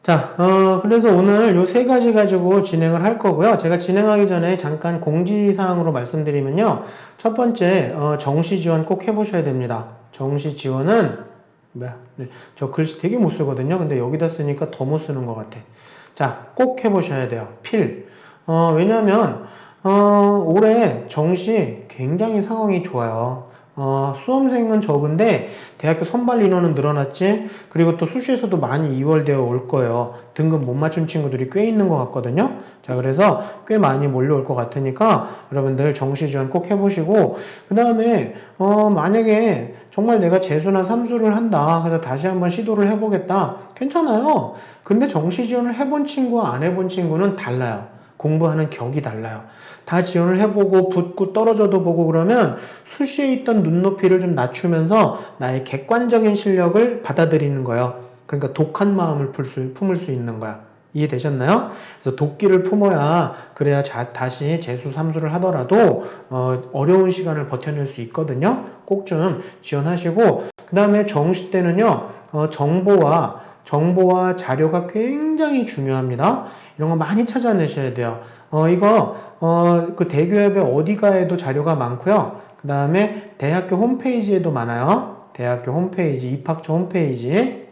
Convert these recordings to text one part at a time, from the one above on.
자, 그래서 오늘 요 세 가지 가지고 진행을 할 거고요. 제가 진행하기 전에 잠깐 공지사항으로 말씀드리면요. 첫 번째, 정시 지원 꼭 해보셔야 됩니다. 정시 지원은, 뭐야, 네, 저 글씨 되게 못 쓰거든요. 근데 여기다 쓰니까 더 못 쓰는 것 같아. 자, 꼭 해보셔야 돼요. 왜냐면, 올해 정시 굉장히 상황이 좋아요. 수험생은 적은데 대학교 선발 인원은 늘어났지. 그리고 또 수시에서도 많이 이월되어 올 거예요. 등급 못 맞춘 친구들이 꽤 있는 것 같거든요. 자, 그래서 꽤 많이 몰려올 것 같으니까 여러분들 정시 지원 꼭 해보시고, 그 다음에 만약에 정말 내가 재수나 삼수를 한다, 그래서 다시 한번 시도를 해보겠다, 괜찮아요. 근데 정시 지원을 해본 친구와 안 해본 친구는 달라요. 공부하는 격이 달라요. 다 지원을 해보고 붙고 떨어져도 보고 그러면 수시에 있던 눈높이를 좀 낮추면서 나의 객관적인 실력을 받아들이는 거예요. 그러니까 독한 마음을 품을 수 있는 거야. 이해되셨나요? 그래서 도끼를 품어야 그래야 다시 재수 삼수를 하더라도 어려운 시간을 버텨낼 수 있거든요. 꼭 좀 지원하시고, 그 다음에 정시 때는요, 정보와 자료가 굉장히 중요합니다. 이런 거 많이 찾아내셔야 돼요. 그 대기업에 어디 가에도 자료가 많고요. 그 다음에 대학교 홈페이지에도 많아요. 대학교 홈페이지, 입학처 홈페이지.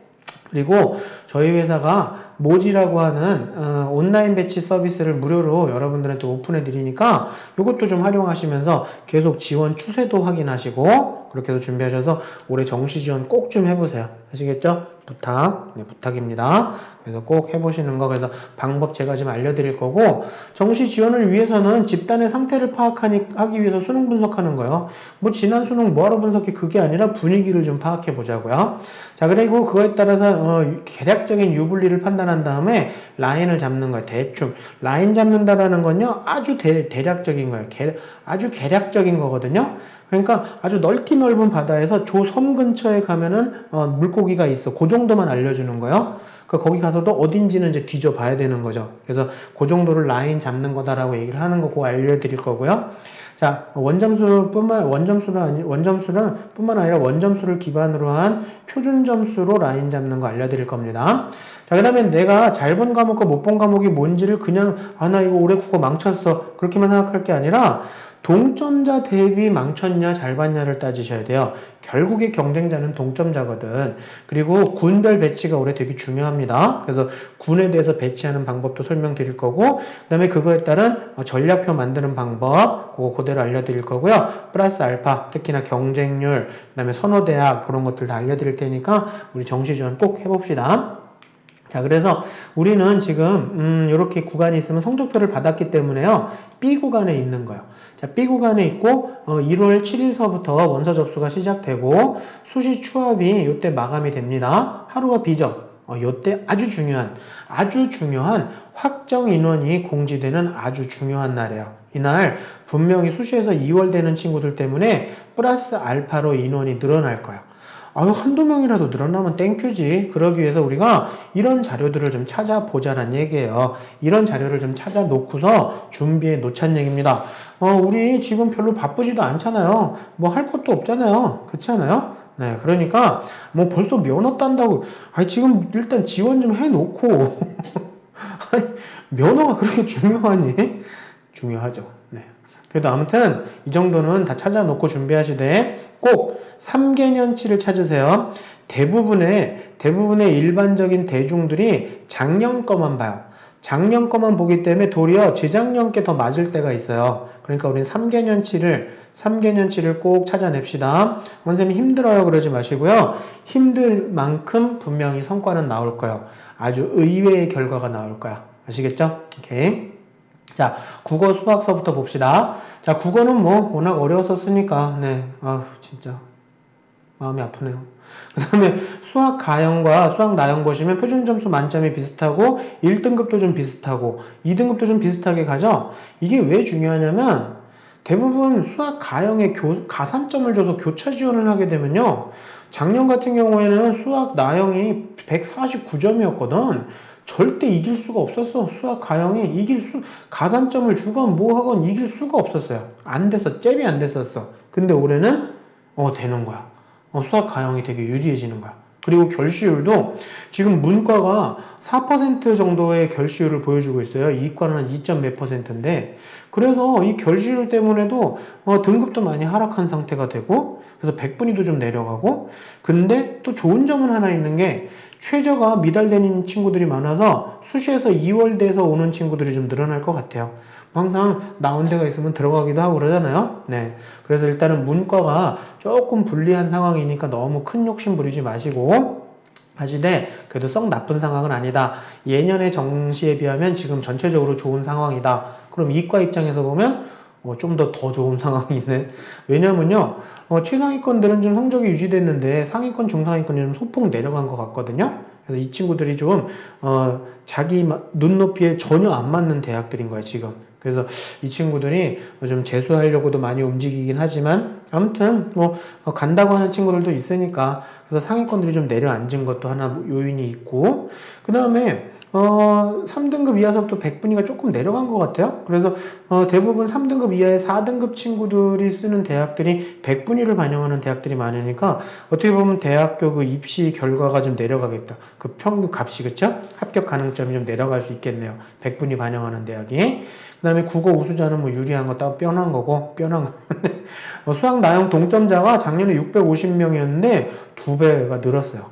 그리고 저희 회사가 모지라고 하는 온라인 배치 서비스를 무료로 여러분들한테 오픈해 드리니까 이것도 좀 활용하시면서 계속 지원 추세도 확인하시고 그렇게 해서 준비하셔서 올해 정시 지원 꼭 좀 해보세요. 아시겠죠? 부탁입니다. 그래서 꼭 해보시는 거, 그래서 방법 제가 지금 알려드릴 거고, 정시 지원을 위해서는 집단의 상태를 파악하기 위해서 수능 분석하는 거예요. 뭐 지난 수능 뭐하러 분석해, 그게 아니라 분위기를 좀 파악해 보자고요. 자, 그리고 그거에 따라서 계략적인 유불리를 판단한 다음에 라인을 잡는 거예요. 대충 라인 잡는다라는 건요, 아주 대략적인 거예요. 아주 계략적인 거거든요. 그러니까 아주 넓은 바다에서 조 섬 근처에 가면은 물고기가 있어. 그 정도만 알려주는 거예요. 거기 가서도 어딘지는 이제 뒤져봐야 되는 거죠. 그래서 그 정도를 라인 잡는 거다라고 얘기를 하는 거고 알려드릴 거고요. 자, 원점수는 뿐만 아니라 원점수를 기반으로 한 표준 점수로 라인 잡는 거 알려드릴 겁니다. 자, 그 다음에 내가 잘 본 과목과 못 본 과목이 뭔지를 그냥, 나 이거 올해 국어 망쳤어, 그렇게만 생각할 게 아니라 동점자 대비 망쳤냐 잘 봤냐를 따지셔야 돼요. 결국에 경쟁자는 동점자거든. 그리고 군별 배치가 올해 되게 중요합니다. 그래서 군에 대해서 배치하는 방법도 설명드릴 거고, 그 다음에 그거에 따른 전략표 만드는 방법 그거 그대로 알려드릴 거고요. 플러스 알파, 특히나 경쟁률, 그 다음에 선호대학 그런 것들 다 알려드릴 테니까 우리 정시지원 꼭 해봅시다. 자, 그래서 우리는 지금 이렇게 구간이 있으면 성적표를 받았기 때문에요, B 구간에 있는 거예요. 자, B 구간에 있고 1월 7일서부터 원서 접수가 시작되고 수시 추합이 이때 마감이 됩니다. 하루가 비죠. 이때 아주 중요한 확정 인원이 공지되는 아주 중요한 날이에요. 이날 분명히 수시에서 2월 되는 친구들 때문에 플러스 알파로 인원이 늘어날 거예요. 한두 명이라도 늘어나면 땡큐지. 그러기 위해서 우리가 이런 자료들을 좀 찾아보자는 얘기예요. 이런 자료를 좀 찾아 놓고서 준비해 놓자는 얘기입니다. 우리 지금 별로 바쁘지도 않잖아요. 뭐 할 것도 없잖아요. 그렇지 않아요? 네, 그러니까 뭐 벌써 면허 딴다고, 지금 일단 지원 좀 해놓고 면허가 그렇게 중요하니? 중요하죠. 네. 그래도 아무튼 이 정도는 다 찾아놓고 준비하시되 꼭 3개년치를 찾으세요. 대부분의 일반적인 대중들이 작년 거만 봐요. 작년 거만 보기 때문에 도리어 재작년 게 더 맞을 때가 있어요. 그러니까 우린 3개년치를 꼭 찾아냅시다. 선생님 힘들어요 그러지 마시고요. 힘들 만큼 분명히 성과는 나올 거예요. 아주 의외의 결과가 나올 거야. 아시겠죠? 오케이. 자, 국어 수학서부터 봅시다. 자, 국어는 뭐 워낙 어려웠었으니까 네, 진짜 마음이 아프네요. 그 다음에 수학 가형과 수학 나형 보시면 표준 점수 만점이 비슷하고 1등급도 좀 비슷하고 2등급도 좀 비슷하게 가죠. 이게 왜 중요하냐면 대부분 수학 가형에 가산점을 줘서 교차 지원을 하게 되면요, 작년 같은 경우에는 수학 나형이 149점이었거든. 절대 이길 수가 없었어. 수학 가형이 가산점을 주건 뭐 하건 이길 수가 없었어요. 안 됐어. 잽이 안 됐었어. 근데 올해는 되는 거야. 수학 가형이 되게 유리해지는 거야. 그리고 결시율도 지금 문과가 4% 정도의 결시율을 보여주고 있어요. 이과는 한 2. 몇 %인데 그래서 이 결시율 때문에도 등급도 많이 하락한 상태가 되고 그래서 백분위도 좀 내려가고 근데 또 좋은 점은 하나 있는 게 최저가 미달되는 친구들이 많아서 수시에서 2월대에서 오는 친구들이 좀 늘어날 것 같아요. 항상 나온 데가 있으면 들어가기도 하고 그러잖아요. 네. 그래서 일단은 문과가 조금 불리한 상황이니까 너무 큰 욕심 부리지 마시고 하시되 그래도 썩 나쁜 상황은 아니다. 예년의 정시에 비하면 지금 전체적으로 좋은 상황이다. 그럼 이과 입장에서 보면 좀 더 좋은 상황이 있네. 왜냐면요, 최상위권들은 좀 성적이 유지됐는데 상위권, 중상위권이 좀 소폭 내려간 것 같거든요. 그래서 이 친구들이 좀, 자기 눈높이에 전혀 안 맞는 대학들인 거예요, 지금. 그래서 이 친구들이 좀 재수하려고도 많이 움직이긴 하지만, 아무튼, 간다고 하는 친구들도 있으니까, 그래서 상위권들이 좀 내려앉은 것도 하나 요인이 있고, 그 다음에, 3등급 이하서부터 100분위가 조금 내려간 것 같아요. 그래서 대부분 3등급 이하의 4등급 친구들이 쓰는 대학들이 100분위를 반영하는 대학들이 많으니까 어떻게 보면 대학교 그 입시 결과가 좀 내려가겠다. 그 평균 값이 그쵸? 합격 가능점이 좀 내려갈 수 있겠네요. 100분위 반영하는 대학이. 그 다음에 국어 우수자는 뭐 유리한 거 딱 뻔한 거고 뻔한 거. 수학 나형 동점자가 작년에 650명이었는데 2배가 늘었어요.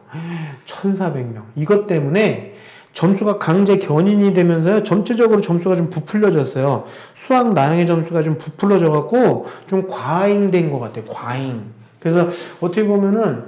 1400명. 이것 때문에 점수가 강제 견인이 되면서요, 전체적으로 점수가 좀 부풀려졌어요. 수학 나형의 점수가 좀 부풀려져갖고, 좀 과잉된 것 같아요. 과잉. 그래서 어떻게 보면은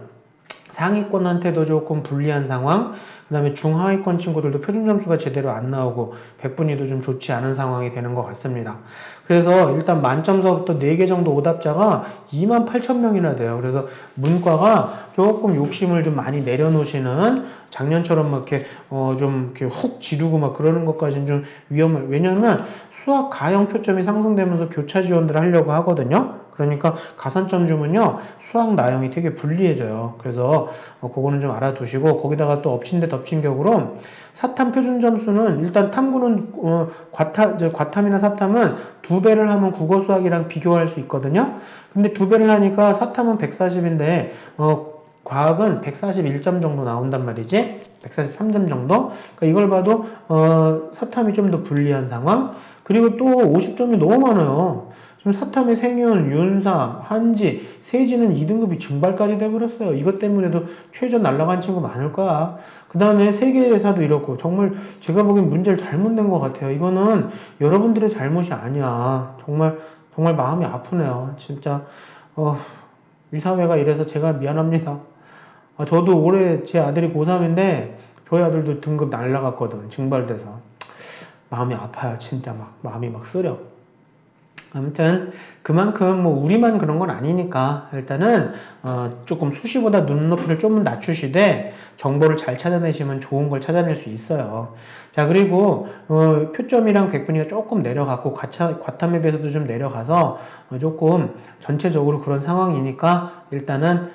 상위권한테도 조금 불리한 상황, 그 다음에 중하위권 친구들도 표준 점수가 제대로 안 나오고, 백분위도 좀 좋지 않은 상황이 되는 것 같습니다. 그래서 일단 만점서부터 4개 정도 오답자가 28,000명이나 돼요. 그래서 문과가 조금 욕심을 좀 많이 내려놓으시는 작년처럼 막 이렇게 좀 이렇게 훅 지르고 막 그러는 것까지는 좀 위험해요. 왜냐하면 수학 가형 표점이 상승되면서 교차 지원들을 하려고 하거든요. 그러니까 가산점 주면요 수학 나형이 되게 불리해져요. 그래서 그거는 좀 알아두시고 거기다가 또 엎친 데 덮친 격으로 사탐 표준 점수는 일단 탐구는 과탐이나 사탐은 2배를 하면 국어 수학이랑 비교할 수 있거든요. 근데 2배를 하니까 사탐은 140인데 과학은 141점 정도 나온단 말이지. 143점 정도. 그러니까 이걸 봐도 사탐이 좀 더 불리한 상황. 그리고 또 50점이 너무 많아요. 지금 사탐의 생윤, 윤사, 한지, 세지는 2등급이 증발까지 돼버렸어요. 이것 때문에도 최저 날라간 친구 많을 거야. 그 다음에 세계사도 이렇고 정말 제가 보기엔 문제를 잘못 낸 것 같아요. 이거는 여러분들의 잘못이 아니야. 정말 정말 마음이 아프네요. 진짜 이 사회가 이래서 제가 미안합니다. 저도 올해 제 아들이 고3인데 저희 아들도 등급 날라갔거든. 증발돼서. 마음이 아파요. 진짜 막 마음이 막 쓰려. 아무튼 그만큼 뭐 우리만 그런 건 아니니까 일단은 조금 수시보다 눈높이를 좀 낮추시되 정보를 잘 찾아내시면 좋은 걸 찾아낼 수 있어요. 자, 그리고 표점이랑 백분위가 조금 내려갔고 과탐에 비해서도 좀 내려가서 조금 전체적으로 그런 상황이니까 일단은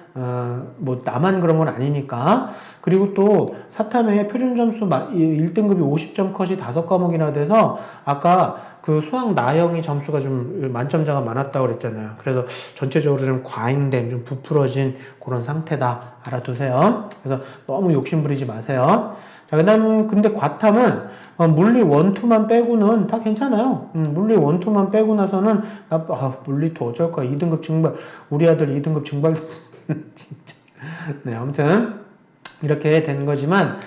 뭐 나만 그런 건 아니니까. 그리고 또 사탐의 표준 점수 1등급이 50점 컷이 5과목이나 돼서 아까 그 수학 나형이 점수가 좀 만점자가 많았다고 그랬잖아요. 그래서 전체적으로 좀 과잉된, 좀 부풀어진 그런 상태다. 알아두세요. 그래서 너무 욕심 부리지 마세요. 자, 그 다음에 근데 과탐은 물리 1, 2만 빼고는 다 괜찮아요. 물리 1, 2만 빼고 나서는 물리 2 어쩔 거야. 2등급 증발. 우리 아들 2등급 증발 진짜. 네, 아무튼 이렇게 된 거지만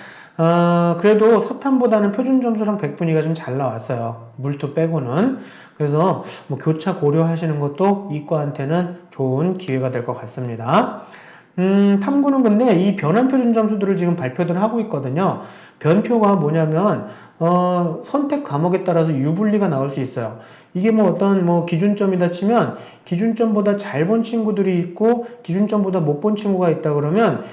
그래도 사탐보다는 표준 점수랑 백분위가 좀 잘 나왔어요. 물투 빼고는. 그래서 뭐 교차 고려하시는 것도 이과한테는 좋은 기회가 될 것 같습니다. 탐구는 근데 이 변환 표준 점수들을 지금 발표를 하고 있거든요. 변표가 뭐냐면 선택 과목에 따라서 유불리가 나올 수 있어요. 이게 뭐 어떤 뭐 기준점이다 치면 기준점보다 잘 본 친구들이 있고 기준점보다 못 본 친구가 있다 그러면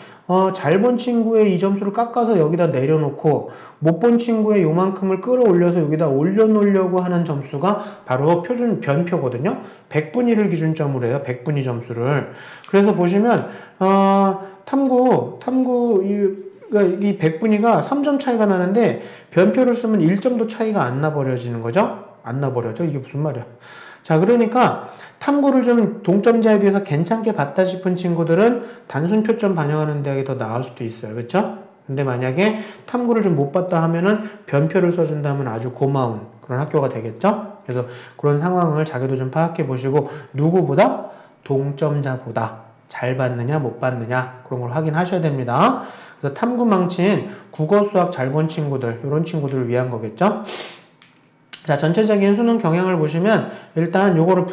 잘 본 친구의 이 점수를 깎아서 여기다 내려놓고 못 본 친구의 요만큼을 끌어올려서 여기다 올려놓으려고 하는 점수가 바로 표준 변표거든요. 100분위를 기준점으로 해요. 100분위 점수를. 그래서 보시면 탐구 이 100분위가 3점 차이가 나는데 변표를 쓰면 1점도 차이가 안 나버려지는 거죠. 안 나버려져. 이게 무슨 말이야. 자, 그러니까 탐구를 좀 동점자에 비해서 괜찮게 봤다 싶은 친구들은 단순 표점 반영하는 대학이 더 나을 수도 있어요. 그렇죠? 근데 만약에 탐구를 좀 못 봤다 하면은 변표를 써준다면 아주 고마운 그런 학교가 되겠죠? 그래서 그런 상황을 자기도 좀 파악해 보시고 누구보다 동점자보다 잘 봤느냐 못 봤느냐 그런 걸 확인하셔야 됩니다. 그래서 탐구 망친 국어 수학 잘 본 친구들 이런 친구들을 위한 거겠죠? 자, 전체적인 수능 경향을 보시면 일단 요거를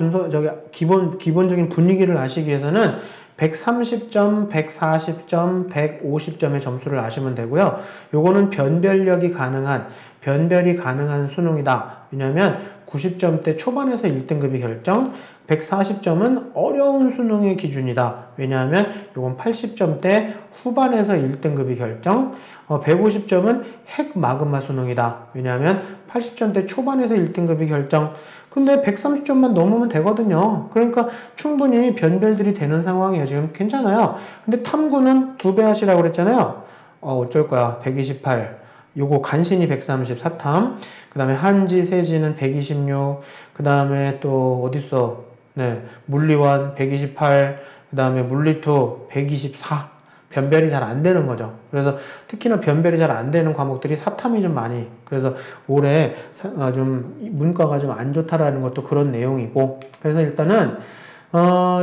기본적인 분위기를 아시기 위해서는 130점, 140점, 150점의 점수를 아시면 되고요. 요거는 변별이 가능한 수능이다. 왜냐하면 90점대 초반에서 1등급이 결정, 140점은 어려운 수능의 기준이다. 왜냐하면 요건 80점대 후반에서 1등급이 결정, 150점은 핵 마그마 수능이다. 왜냐하면 80점대 초반에서 1등급이 결정. 근데 130점만 넘으면 되거든요. 그러니까 충분히 변별들이 되는 상황이에요. 지금 괜찮아요. 근데 탐구는 2배 하시라고 그랬잖아요. 어쩔 거야. 128. 요거 간신히 130 사탐. 그 다음에 한지, 세지는 126. 그 다음에 또 어딨어? 네, 물리원 128. 그 다음에 물리투 124. 변별이 잘 안 되는 거죠. 그래서 특히나 변별이 잘 안 되는 과목들이 사탐이 좀 많이. 그래서 올해 좀 문과가 좀 안 좋다라는 것도 그런 내용이고. 그래서 일단은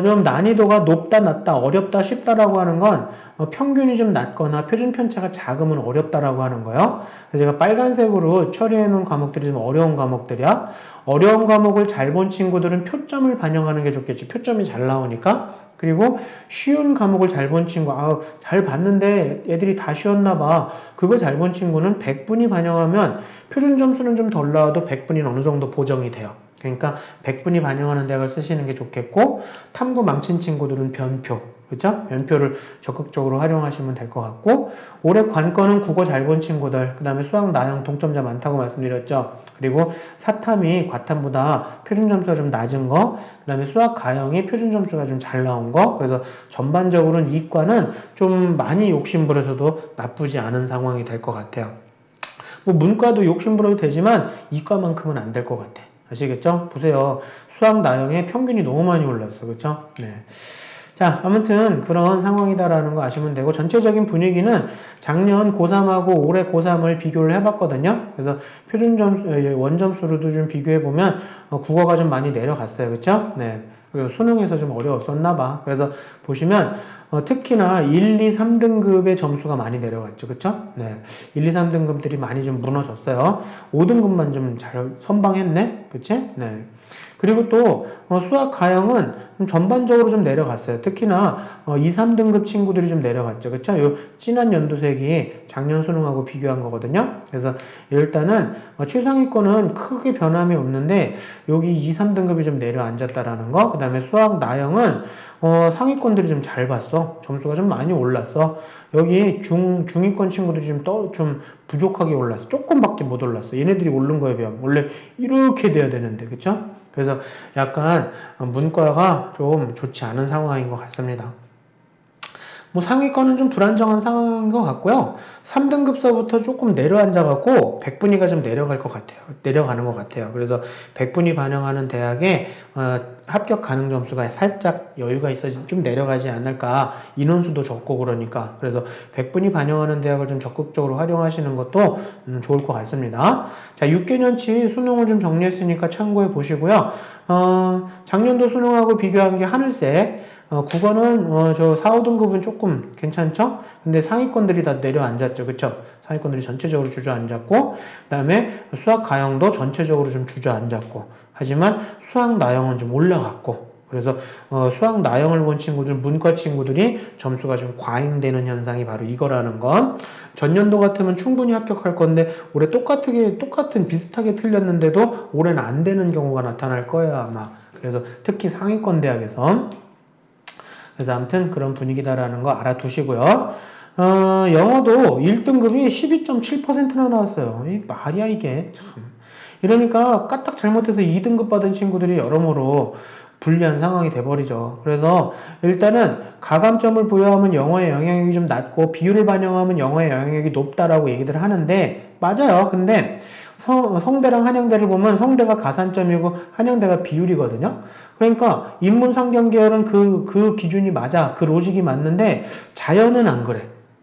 좀 난이도가 높다, 낮다, 어렵다, 쉽다라고 하는 건 평균이 좀 낮거나 표준 편차가 작으면 어렵다라고 하는 거예요. 그래서 제가 빨간색으로 처리해 놓은 과목들이 좀 어려운 과목들이야. 어려운 과목을 잘 본 친구들은 표점을 반영하는 게 좋겠지. 표점이 잘 나오니까. 그리고 쉬운 과목을 잘 본 친구, 잘 봤는데 애들이 다 쉬었나 봐. 그거 잘 본 친구는 100분위 반영하면 표준 점수는 좀 덜 나와도 100분위는 어느 정도 보정이 돼요. 그러니까 100분위 반영하는 대학을 쓰시는 게 좋겠고, 탐구 망친 친구들은 변표, 그죠? 변표를 적극적으로 활용하시면 될 것 같고, 올해 관건은 국어 잘 본 친구들, 그 다음에 수학 나영 동점자 많다고 말씀드렸죠. 그리고 사탐이 과탐보다 표준 점수가 좀 낮은 거, 그 다음에 수학 가형이 표준 점수가 좀 잘 나온 거, 그래서 전반적으로는 이과는 좀 많이 욕심부려서도 나쁘지 않은 상황이 될 것 같아요. 뭐 문과도 욕심부려도 되지만 이과만큼은 안 될 것 같아. 아시겠죠? 보세요. 수학 나형의 평균이 너무 많이 올랐어. 그렇죠? 네. 자, 아무튼 그런 상황이다라는 거 아시면 되고, 전체적인 분위기는 작년 고3하고 올해 고3을 비교를 해봤거든요. 그래서 표준 점수, 원점수로도 좀 비교해보면 국어가 좀 많이 내려갔어요. 그렇죠? 네. 그리고 수능에서 좀 어려웠었나 봐. 그래서 보시면 특히나 1, 2, 3등급의 점수가 많이 내려갔죠. 그쵸? 네. 1, 2, 3등급들이 많이 좀 무너졌어요. 5등급만 좀 잘 선방했네? 그치? 네. 그리고 또 수학 가형은 좀 전반적으로 좀 내려갔어요. 특히나 2, 3등급 친구들이 좀 내려갔죠. 그쵸? 요 진한 연두색이 작년 수능하고 비교한 거거든요. 그래서 일단은 최상위권은 크게 변함이 없는데 여기 2, 3등급이 좀 내려앉았다라는 거. 그 다음에 수학 나형은 상위권들이 좀 잘 봤어. 점수가 좀 많이 올랐어. 여기 중위권 친구들이 좀 부족하게 올랐어. 조금밖에 못 올랐어. 얘네들이 오른 거에 비하면. 원래 이렇게 돼야 되는데, 그쵸? 그래서 약간 문과가 좀 좋지 않은 상황인 것 같습니다. 뭐 상위권은 좀 불안정한 상황인 것 같고요. 3등급서부터 조금 내려앉아갖고 100분위가 좀 내려가는 것 같아요. 그래서 100분위 반영하는 대학에 합격 가능 점수가 살짝 여유가 있어서 좀 내려가지 않을까. 인원수도 적고 그러니까. 그래서 100분위 반영하는 대학을 좀 적극적으로 활용하시는 것도 좋을 것 같습니다. 자, 6개년치 수능을 좀 정리했으니까 참고해 보시고요. 작년도 수능하고 비교한 게 하늘색. 국어는 저 4, 5등급은 조금 괜찮죠? 근데 상위권들이 다 내려앉았죠. 그쵸? 상위권들이 전체적으로 주저앉았고, 그 다음에 수학 가형도 전체적으로 좀 주저앉았고, 하지만 수학 나형은 좀 올라갔고, 그래서 수학 나형을 본 친구들, 문과 친구들이 점수가 좀 과잉되는 현상이 바로 이거라는 건, 전년도 같으면 충분히 합격할 건데 올해 비슷하게 틀렸는데도 올해는 안 되는 경우가 나타날 거예요, 아마. 그래서 특히 상위권 대학에서. 그래서 아무튼 그런 분위기다라는 거 알아두시고요. 영어도 1등급이 12.7%나 나왔어요. 이 말이야 이게 참. 이러니까 까딱 잘못해서 2등급 받은 친구들이 여러모로 불리한 상황이 돼버리죠. 그래서 일단은 가감점을 부여하면 영어의 영향력이 좀 낮고 비율을 반영하면 영어의 영향력이 높다라고 얘기들 하는데 맞아요. 근데 성대랑 한양대를 보면 성대가 가산점이고 한양대가 비율이거든요. 그러니까 인문상경계열은 그 기준이 맞아. 그 로직이 맞는데 자연은 안 그래.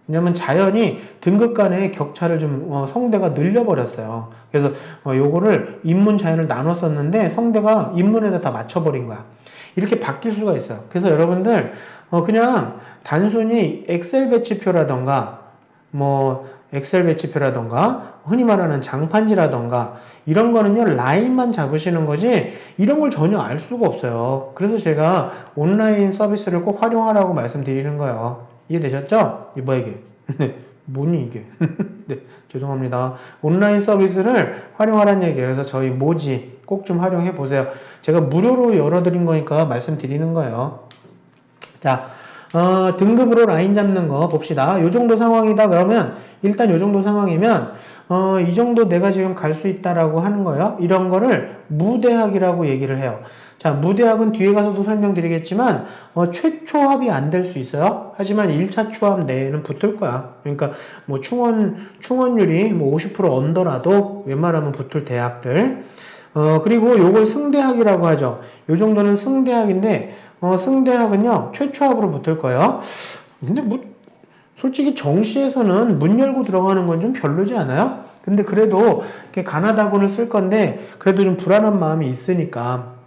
왜냐면 자연이 등급 간의 격차를 좀 성대가 늘려버렸어요. 그래서 요거를 인문 자연을 나눴었는데 성대가 인문에다 다 맞춰버린 거야. 이렇게 바뀔 수가 있어요. 그래서 여러분들 그냥 단순히 엑셀 배치표라던가 뭐 엑셀 배치표라던가 흔히 말하는 장판지라던가 이런 거는요 라인만 잡으시는 거지 이런 걸 전혀 알 수가 없어요. 그래서 제가 온라인 서비스를 꼭 활용하라고 말씀드리는 거예요. 이해되셨죠? 뭐야 이게? 뭐니 이게? 네, 죄송합니다. 온라인 서비스를 활용하라는 얘기예요. 그래서 저희 모지 꼭 좀 활용해 보세요. 제가 무료로 열어드린 거니까 말씀드리는 거예요. 자, 등급으로 라인 잡는 거 봅시다. 요 정도 상황이다 그러면 일단 요 정도 상황이면 이 정도 내가 지금 갈 수 있다라고 하는 거예요. 이런 거를 무대학이라고 얘기를 해요. 자, 무대학은 뒤에 가서도 설명드리겠지만 최초합이 안 될 수 있어요. 하지만 1차 추합 내에는 붙을 거야. 그러니까 뭐 충원율이 뭐 50% 언더라도 웬만하면 붙을 대학들. 그리고 요걸 승대학이라고 하죠. 요 정도는 승대학인데 승대학은요 최초합으로 붙을 거예요. 근데 뭐 솔직히 정시에서는 문 열고 들어가는 건 좀 별로지 않아요? 근데 그래도 이렇게 가나다군을 쓸 건데 그래도 좀 불안한 마음이 있으니까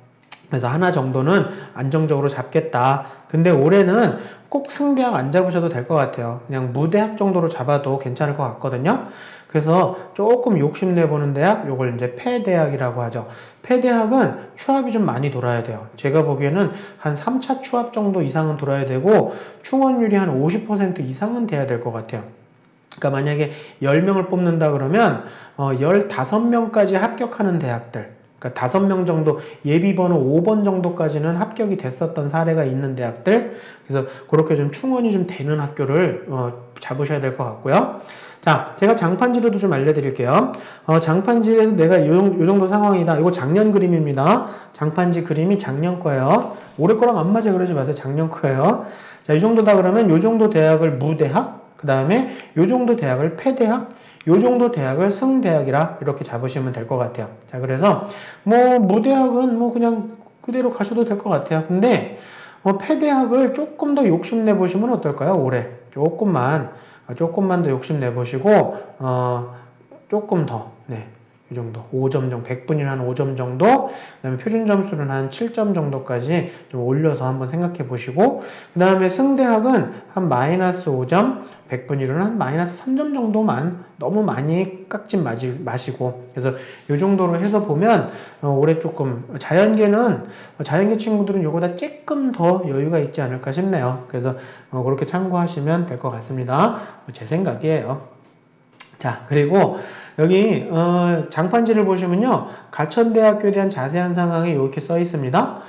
그래서 하나 정도는 안정적으로 잡겠다. 근데 올해는 꼭 승대학 안 잡으셔도 될 것 같아요. 그냥 무대학 정도로 잡아도 괜찮을 것 같거든요. 그래서 조금 욕심내보는 대학, 요걸 이제 폐대학이라고 하죠. 폐대학은 추합이 좀 많이 돌아야 돼요. 제가 보기에는 한 3차 추합 정도 이상은 돌아야 되고, 충원율이 한 50% 이상은 돼야 될 것 같아요. 그러니까 만약에 10명을 뽑는다 그러면 15명까지 합격하는 대학들, 그러니까 5명 정도 예비번호 5번 정도까지는 합격이 됐었던 사례가 있는 대학들, 그래서 그렇게 좀 충원이 좀 되는 학교를 잡으셔야 될 것 같고요. 자, 제가 장판지로도 좀 알려드릴게요. 장판지에서 내가 요 정도 상황이다. 이거 작년 그림입니다. 장판지 그림이 작년 거예요. 올해 거랑 안 맞아 그러지 마세요. 작년 거예요. 자, 이 정도다 그러면 요 정도 대학을 무대학, 그 다음에 요 정도 대학을 폐대학, 요 정도 대학을 승대학이라 이렇게 잡으시면 될 것 같아요. 자, 그래서 뭐 무대학은 뭐 그냥 그대로 가셔도 될 것 같아요. 근데 폐대학을 조금 더 욕심내 보시면 어떨까요? 올해 조금만 더 욕심내 보시고 조금 더 네. 이 정도 5점 정도 100분이 한 5점 정도 그 다음에 표준 점수는 한 7점 정도까지 좀 올려서 한번 생각해 보시고 그 다음에 승대학은 한 마이너스 5점 100분위로는 한 마이너스 3점 정도만 너무 많이 깎지 마시고 그래서 이 정도로 해서 보면 올해 조금 자연계 친구들은 요거보다 조금 더 여유가 있지 않을까 싶네요. 그래서 그렇게 참고하시면 될 것 같습니다. 제 생각이에요. 자, 그리고 여기 장판지를 보시면요. 가천대학교에 대한 자세한 상황이 이렇게 써 있습니다.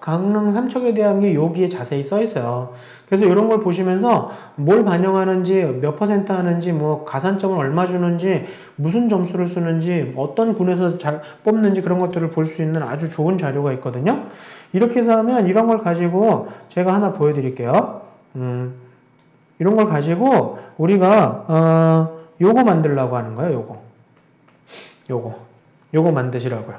강릉 삼척에 대한 게 여기에 자세히 써 있어요. 그래서 이런 걸 보시면서 뭘 반영하는지, 몇 퍼센트 하는지, 뭐 가산점을 얼마 주는지, 무슨 점수를 쓰는지, 어떤 군에서 뽑는지 그런 것들을 볼 수 있는 아주 좋은 자료가 있거든요. 이렇게 해서 하면 이런 걸 가지고 제가 하나 보여드릴게요. 이런 걸 가지고 우리가 요거 만들려고 하는 거예요. 요거 만드시라고요.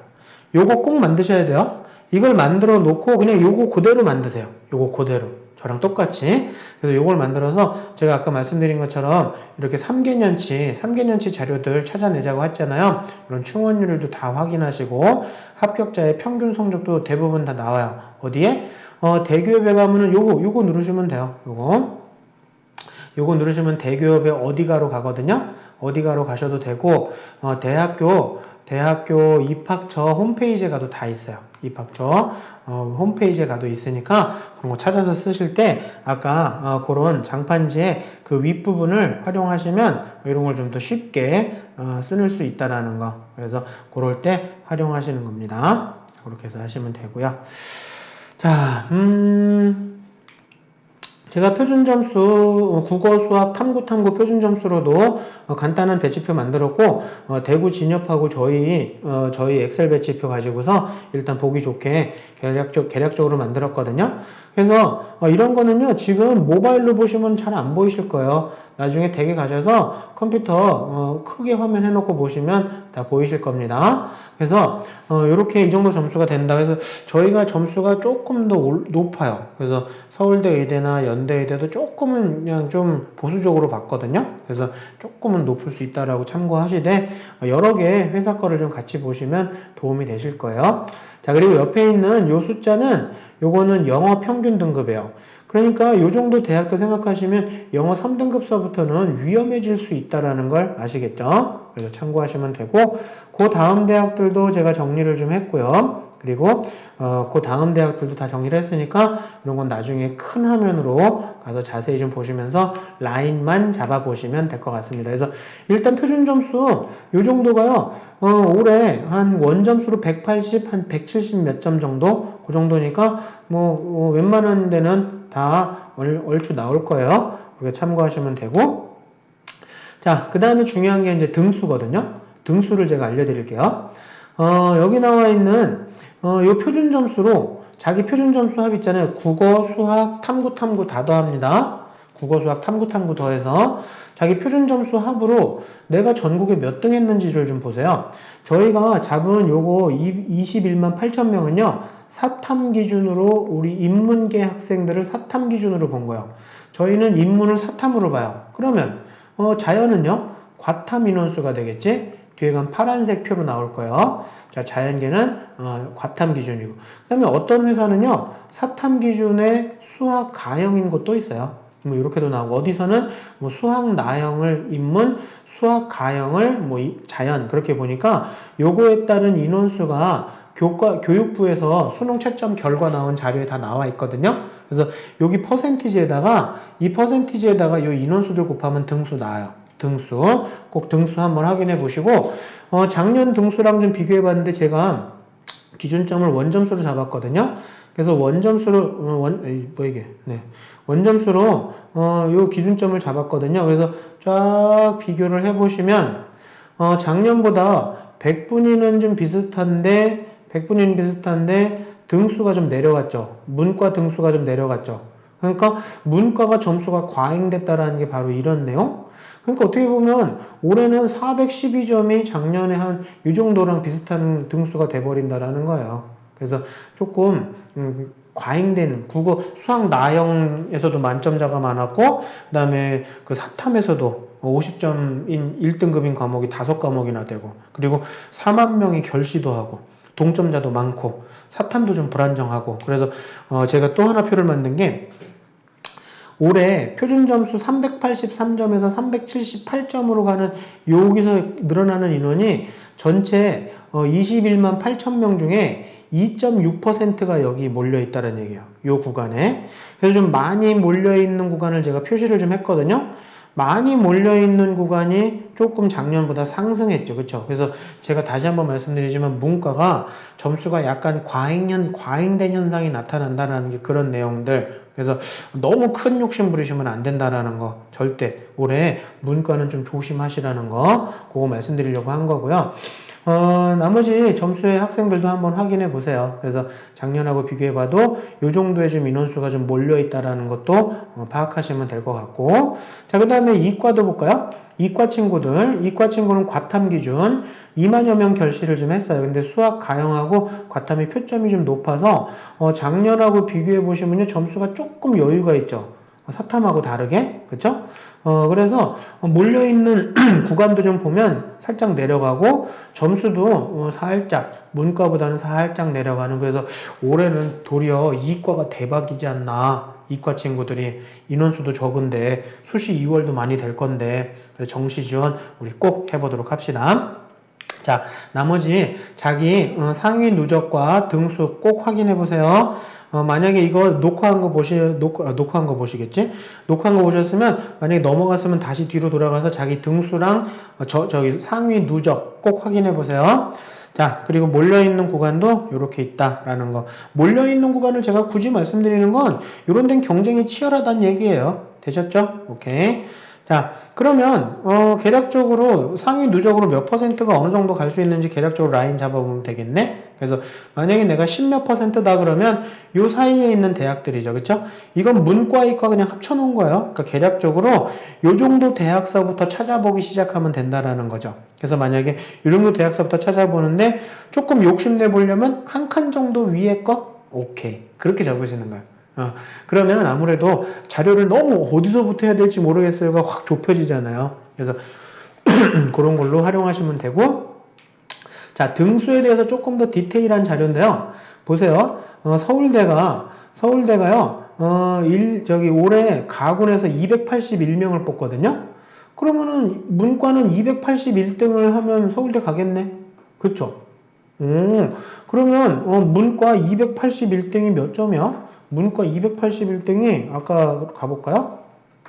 요거 꼭 만드셔야 돼요. 이걸 만들어 놓고 그냥 요거 그대로 만드세요. 요거 그대로. 저랑 똑같이. 그래서 요걸 만들어서 제가 아까 말씀드린 것처럼 이렇게 3개년치 자료들 찾아내자고 했잖아요. 이런 충원율도 다 확인하시고 합격자의 평균 성적도 대부분 다 나와요. 어디에? 대기업에 가면은 요거 누르시면 돼요. 요거 누르시면 대기업에 어디가로 가거든요. 어디가로 가셔도 되고 대학교 입학처 홈페이지에 가도 다 있어요. 입학처 홈페이지에 가도 있으니까 그런 거 찾아서 쓰실 때 아까 그런 장판지의 그 윗부분을 활용하시면 이런 걸 좀 더 쉽게 쓸 수 있다라는 거. 그래서 그럴 때 활용하시는 겁니다. 그렇게 해서 하시면 되고요. 자, 제가 표준 점수 국어, 수학, 탐구 표준 점수로도 간단한 배치표 만들었고 대구 진협하고 저희 엑셀 배치표 가지고서 일단 보기 좋게 계략적으로 만들었거든요. 그래서 이런 거는요 지금 모바일로 보시면 잘 안 보이실 거예요. 나중에 댁에 가셔서 컴퓨터 크게 화면 해놓고 보시면 다 보이실 겁니다. 그래서 이렇게 이 정도 점수가 된다. 그래서 저희가 점수가 조금 더 높아요. 그래서 서울대 의대나 연대 의대도 조금은 그냥 좀 보수적으로 봤거든요. 그래서 조금은 높을 수 있다라고 참고하시되 여러 개 회사 거를 좀 같이 보시면 도움이 되실 거예요. 자, 그리고 옆에 있는 요 숫자는 요거는 영어 평균 등급이에요. 그러니까 요 정도 대학도 생각하시면 영어 3등급서부터는 위험해질 수 있다라는 걸 아시겠죠? 그래서 참고하시면 되고 그 다음 대학들도 제가 정리를 좀 했고요. 그리고 그 다음 대학들도 다 정리를 했으니까 이런 건 나중에 큰 화면으로 가서 자세히 좀 보시면서 라인만 잡아 보시면 될 것 같습니다. 그래서 일단 표준 점수 요 정도가요. 올해 한 원점수로 180, 한 170 몇 점 정도? 그 정도니까 웬만한 데는 다 얼추 나올 거예요. 그렇게 참고하시면 되고. 자, 그 다음에 중요한 게 이제 등수거든요. 등수를 제가 알려드릴게요. 여기 나와 있는 요 표준 점수로 자기 표준 점수 합 있잖아요. 국어, 수학, 탐구 다 더합니다. 국어, 수학, 탐구 더해서 자기 표준 점수 합으로 내가 전국에 몇 등 했는지를 좀 보세요. 저희가 잡은 요거 21만 8천 명은요. 사탐 기준으로 우리 인문계 학생들을 사탐 기준으로 본 거예요. 저희는 인문을 사탐으로 봐요. 그러면 자연은요. 과탐 인원수가 되겠지? 뒤에 간 파란색 표로 나올 거예요. 자, 자연계는 과탐 기준이고. 그 다음에 어떤 회사는요. 사탐 기준의 수학 가형인 것도 있어요. 뭐 이렇게도 나오고 어디서는 뭐 수학 나형을 인문, 수학 가형을 뭐 자연 그렇게 보니까 요거에 따른 인원수가 교육부에서 수능 채점 결과 나온 자료에 다 나와 있거든요. 그래서 여기 퍼센티지에다가 이 퍼센티지에다가 요 인원수들 곱하면 등수 나와요. 등수 꼭 등수 한번 확인해 보시고 작년 등수랑 좀 비교해 봤는데 제가 기준점을 원점수로 잡았거든요. 그래서 원점수로 원점수로 요 기준점을 잡았거든요. 그래서 쫙 비교를 해 보시면 작년보다 100분위는 좀 비슷한데 등수가 좀 내려갔죠. 문과 등수가 좀 내려갔죠. 그러니까 문과가 점수가 과잉됐다라는 게 바로 이런 내용. 그러니까 어떻게 보면 올해는 412점이 작년에 한 이 정도랑 비슷한 등수가 돼버린다라는 거예요. 그래서 조금 과잉된 국어 수학 나형에서도 만점자가 많았고 그 다음에 그 사탐에서도 50점인 1등급인 과목이 5과목이나 되고 그리고 4만 명이 결시도 하고 동점자도 많고 사탐도 좀 불안정하고 그래서 제가 또 하나 표를 만든 게 올해 표준 점수 383점에서 378점으로 가는 여기서 늘어나는 인원이 전체 21만 8천 명 중에 2.6%가 여기 몰려있다는 얘기예요. 요 구간에. 그래서 좀 많이 몰려있는 구간을 제가 표시를 좀 했거든요. 많이 몰려있는 구간이 조금 작년보다 상승했죠. 그쵸? 그래서 제가 다시 한번 말씀드리지만 문과가 점수가 약간 과잉된 현상이 나타난다는 게 그런 내용들. 그래서 너무 큰 욕심 부리시면 안 된다라는 거. 절대. 올해 문과는 좀 조심하시라는 거. 그거 말씀드리려고 한 거고요. 나머지 점수의 학생들도 한번 확인해 보세요. 그래서 작년하고 비교해봐도 이 정도의 좀 인원수가 좀 몰려있다라는 것도 파악하시면 될 것 같고. 자, 그 다음에 이과도 볼까요? 이과 친구는 과탐 기준 2만여 명 결시를 좀 했어요. 근데 수학 가형하고 과탐의 표점이 좀 높아서, 작년하고 비교해 보시면요. 점수가 조금 여유가 있죠. 사탐하고 다르게. 그쵸? 그래서 몰려있는 구간도 좀 보면 살짝 내려가고 점수도 살짝 문과보다는 살짝 내려가는 그래서 올해는 도리어 이과가 대박이지 않나 이과 친구들이 인원수도 적은데 수시 2월도 많이 될 건데 정시 지원 우리 꼭 해보도록 합시다. 자, 나머지 자기 상위 누적과 등수 꼭 확인해 보세요. 만약에 이거 녹화한 거 보시겠지? 녹화한 거 보셨으면, 만약에 넘어갔으면 다시 뒤로 돌아가서 자기 등수랑, 저기 상위 누적 꼭 확인해 보세요. 자, 그리고 몰려있는 구간도 이렇게 있다라는 거. 몰려있는 구간을 제가 굳이 말씀드리는 건 이런 데는 경쟁이 치열하다는 얘기예요. 되셨죠? 오케이. 자, 그러면 계략적으로 상위 누적으로 몇 퍼센트가 어느 정도 갈 수 있는지 계략적으로 라인 잡아보면 되겠네. 그래서 만약에 내가 10몇 퍼센트다 그러면 요 사이에 있는 대학들이죠. 그쵸? 이건 문과, 이과 그냥 합쳐놓은 거예요. 그러니까 계략적으로 요 정도 대학서부터 찾아보기 시작하면 된다라는 거죠. 그래서 만약에 요 정도 대학서부터 찾아보는데 조금 욕심내 보려면 한 칸 정도 위에 거? 오케이. 그렇게 적으시는 거예요. 그러면 아무래도 자료를 너무 어디서부터 해야 될지 모르겠어요가 확 좁혀지잖아요. 그래서 그런 걸로 활용하시면 되고, 자, 등수에 대해서 조금 더 디테일한 자료인데요. 보세요. 서울대가요, 올해 가군에서 281명을 뽑거든요. 그러면은 문과는 281등을 하면 서울대 가겠네. 그쵸? 그러면 문과 281등이 몇 점이야? 문과 281등이 아까 가볼까요?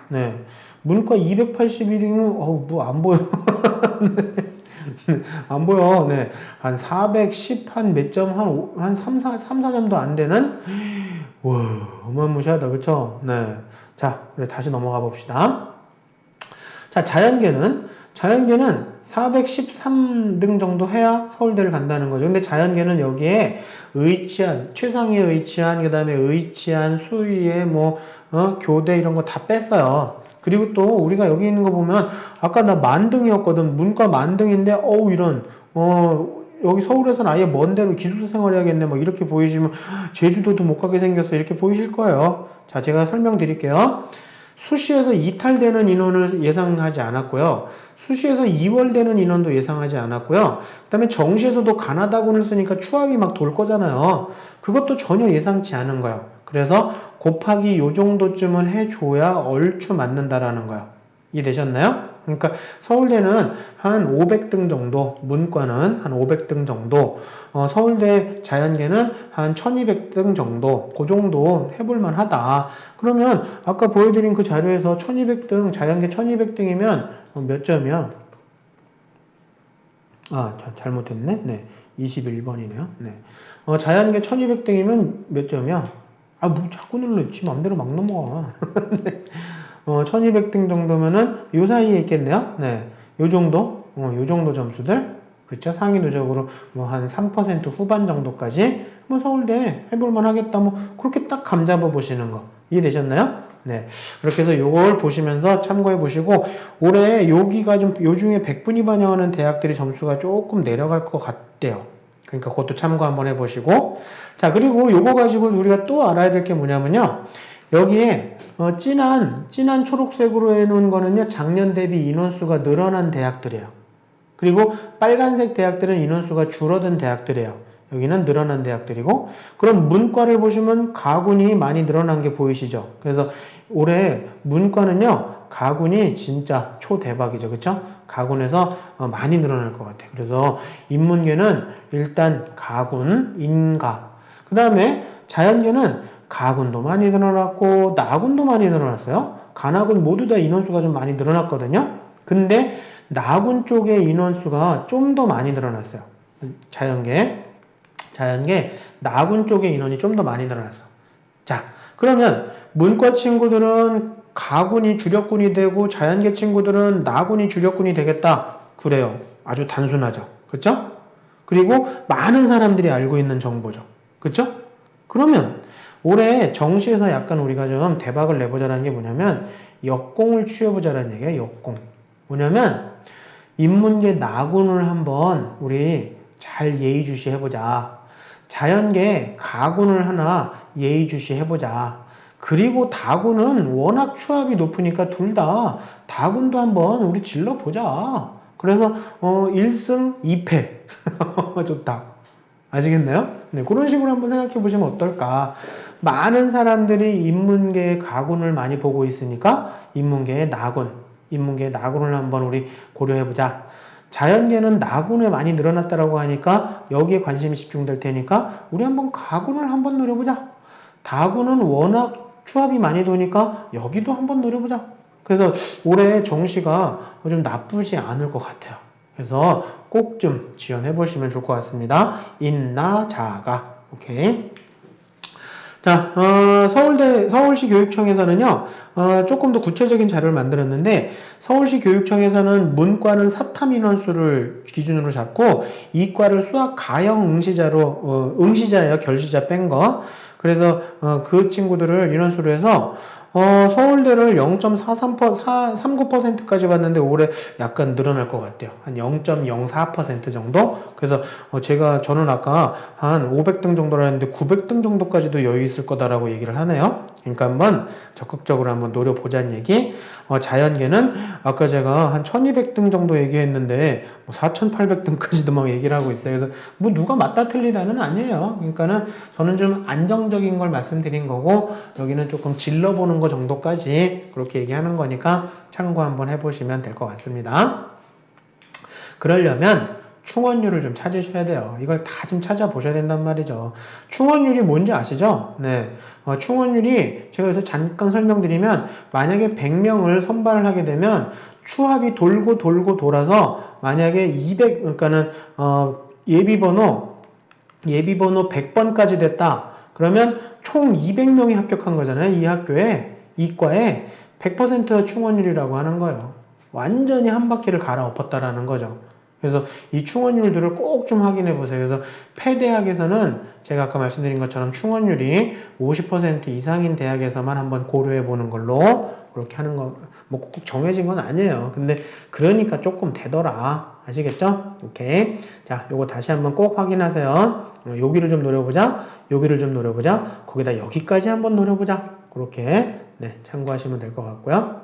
네. 문과 281이면 뭐 안 보여. 안 보여. 네. 한 410, 한 몇 점, 한 3, 4점도 안 되는? 와, 어마무시하다. 그쵸? 네. 자, 우리 다시 넘어가 봅시다. 자, 자연계는 413등 정도 해야 서울대를 간다는 거죠. 근데 자연계는 여기에 의치안, 최상위에 의치안, 그 다음에 의치안, 수의에 교대 이런 거 다 뺐어요. 그리고 또 우리가 여기 있는 거 보면 아까 나 만등이었거든. 문과 만등인데 여기 서울에서는 아예 먼 데로 기숙사 생활해야겠네. 뭐 이렇게 보이시면 제주도도 못 가게 생겼어. 이렇게 보이실 거예요. 자, 제가 설명드릴게요. 수시에서 이탈되는 인원을 예상하지 않았고요. 수시에서 이월되는 인원도 예상하지 않았고요. 그 다음에 정시에서도 가나다군을 쓰니까 추합이 막 돌 거잖아요. 그것도 전혀 예상치 않은 거예요. 그래서 곱하기 요 정도쯤은 해줘야 얼추 맞는다라는 거예요. 이해되셨나요? 그러니까 서울대는 한 500등 정도, 문과는 한 500등 정도, 서울대 자연계는 한 1200등 정도, 그 정도 해볼만 하다. 그러면 아까 보여드린 그 자료에서 1200등, 자연계 1200등이면 몇 점이야? 잘못했네. 네. 21번이네요. 네. 자연계 1200등이면 몇 점이야? 뭐 자꾸 눌러. 지 맘대로 막 넘어가. 1200등 정도면은 요 사이에 있겠네요. 네. 요 정도? 요 정도 점수들. 그쵸? 상위 누적으로 한 3% 후반 정도까지 서울대 해볼만 하겠다. 그렇게 딱 감 잡아 보시는 거. 이해되셨나요? 네. 그렇게 해서 요걸 보시면서 참고해 보시고, 올해 여기가 요 중에 100분위 반영하는 대학들이 점수가 조금 내려갈 것 같대요. 그러니까 그것도 참고 한번 해보시고. 자, 그리고 요거 가지고 우리가 또 알아야 될 게 뭐냐면요. 여기에 진한 초록색으로 해놓은 거는요, 작년 대비 인원수가 늘어난 대학들이에요. 그리고 빨간색 대학들은 인원수가 줄어든 대학들이에요. 여기는 늘어난 대학들이고, 그럼 문과를 보시면 가군이 많이 늘어난 게 보이시죠? 그래서 올해 문과는요, 가군이 진짜 초대박이죠. 그쵸? 가군에서 많이 늘어날 것 같아요. 그래서 인문계는 일단 가군, 인가. 그 다음에 자연계는 가군도 많이 늘어났고 나군도 많이 늘어났어요. 가나군 모두 다 인원수가 좀 많이 늘어났거든요. 근데 나군 쪽의 인원수가 좀 더 많이 늘어났어요. 자연계 나군 쪽의 인원이 좀 더 많이 늘어났어. 자, 그러면 문과 친구들은 가군이 주력군이 되고 자연계 친구들은 나군이 주력군이 되겠다. 그래요. 아주 단순하죠. 그렇죠? 그리고 많은 사람들이 알고 있는 정보죠. 그렇죠? 그러면 올해 정시에서 약간 우리가 좀 대박을 내보자라는 게 뭐냐면 역공을 취해보자라는 얘기예요. 역공. 뭐냐면 인문계 나군을 한번 우리 잘 예의주시 해보자. 자연계 가군을 하나 예의주시 해보자. 그리고 다군은 워낙 추합이 높으니까 둘 다 다군도 한번 우리 질러보자. 그래서 1승 2패. 좋다. 아시겠나요? 네, 그런 식으로 한번 생각해 보시면 어떨까. 많은 사람들이 인문계의 가군을 많이 보고 있으니까 인문계의 나군을 한번 우리 고려해보자. 자연계는 나군에 많이 늘어났다라고 하니까 여기에 관심이 집중될 테니까 우리 한번 가군을 한번 노려보자. 다군은 워낙 추합이 많이 도니까 여기도 한번 노려보자. 그래서 올해 정시가 좀 나쁘지 않을 것 같아요. 그래서 꼭 좀 지원해 보시면 좋을 것 같습니다. 인나 자가. 오케이. 자, 서울시 교육청에서는요, 조금 더 구체적인 자료를 만들었는데, 서울시 교육청에서는 문과는 사탐 인원수를 기준으로 잡고, 이과를 수학 가형 응시자예요. 결시자 뺀 거. 그래서, 그 친구들을 인원수로 해서, 서울대를 0.39%까지 봤는데 올해 약간 늘어날 것 같아요. 한 0.04% 정도? 그래서 저는 아까 한 500등 정도라 했는데 900등 정도까지도 여유 있을 거다라고 얘기를 하네요. 그러니까 한번 적극적으로 한번 노려보자는 얘기. 자연계는 아까 제가 한 1200등 정도 얘기했는데 4800등까지도 막 얘기를 하고 있어요. 그래서 뭐 누가 맞다 틀리다는 아니에요. 그러니까는 저는 좀 안정적인 걸 말씀드린 거고 여기는 조금 질러보는 거 정도까지 그렇게 얘기하는 거니까 참고 한번 해보시면 될 것 같습니다. 그러려면 충원율을 좀 찾으셔야 돼요. 이걸 다 좀 찾아보셔야 된단 말이죠. 충원율이 뭔지 아시죠? 네. 충원율이 제가 여기서 잠깐 설명드리면 만약에 100명을 선발을 하게 되면 추합이 돌고 돌아서 만약에 200, 그러니까는 예비번호 100번까지 됐다. 그러면 총 200명이 합격한 거잖아요. 이 학교에, 이과에 100% 충원율이라고 하는 거예요. 완전히 한 바퀴를 갈아엎었다라는 거죠. 그래서 이 충원율들을 꼭 좀 확인해 보세요. 그래서 폐대학에서는 제가 아까 말씀드린 것처럼 충원율이 50% 이상인 대학에서만 한번 고려해 보는 걸로 그렇게 하는 거, 뭐 꼭 정해진 건 아니에요. 근데 그러니까 조금 되더라. 아시겠죠? 오케이. 자, 요거 다시 한번 꼭 확인하세요. 여기를 좀 노려보자. 여기를 좀 노려보자. 거기다 여기까지 한번 노려보자. 그렇게 네, 참고하시면 될 것 같고요.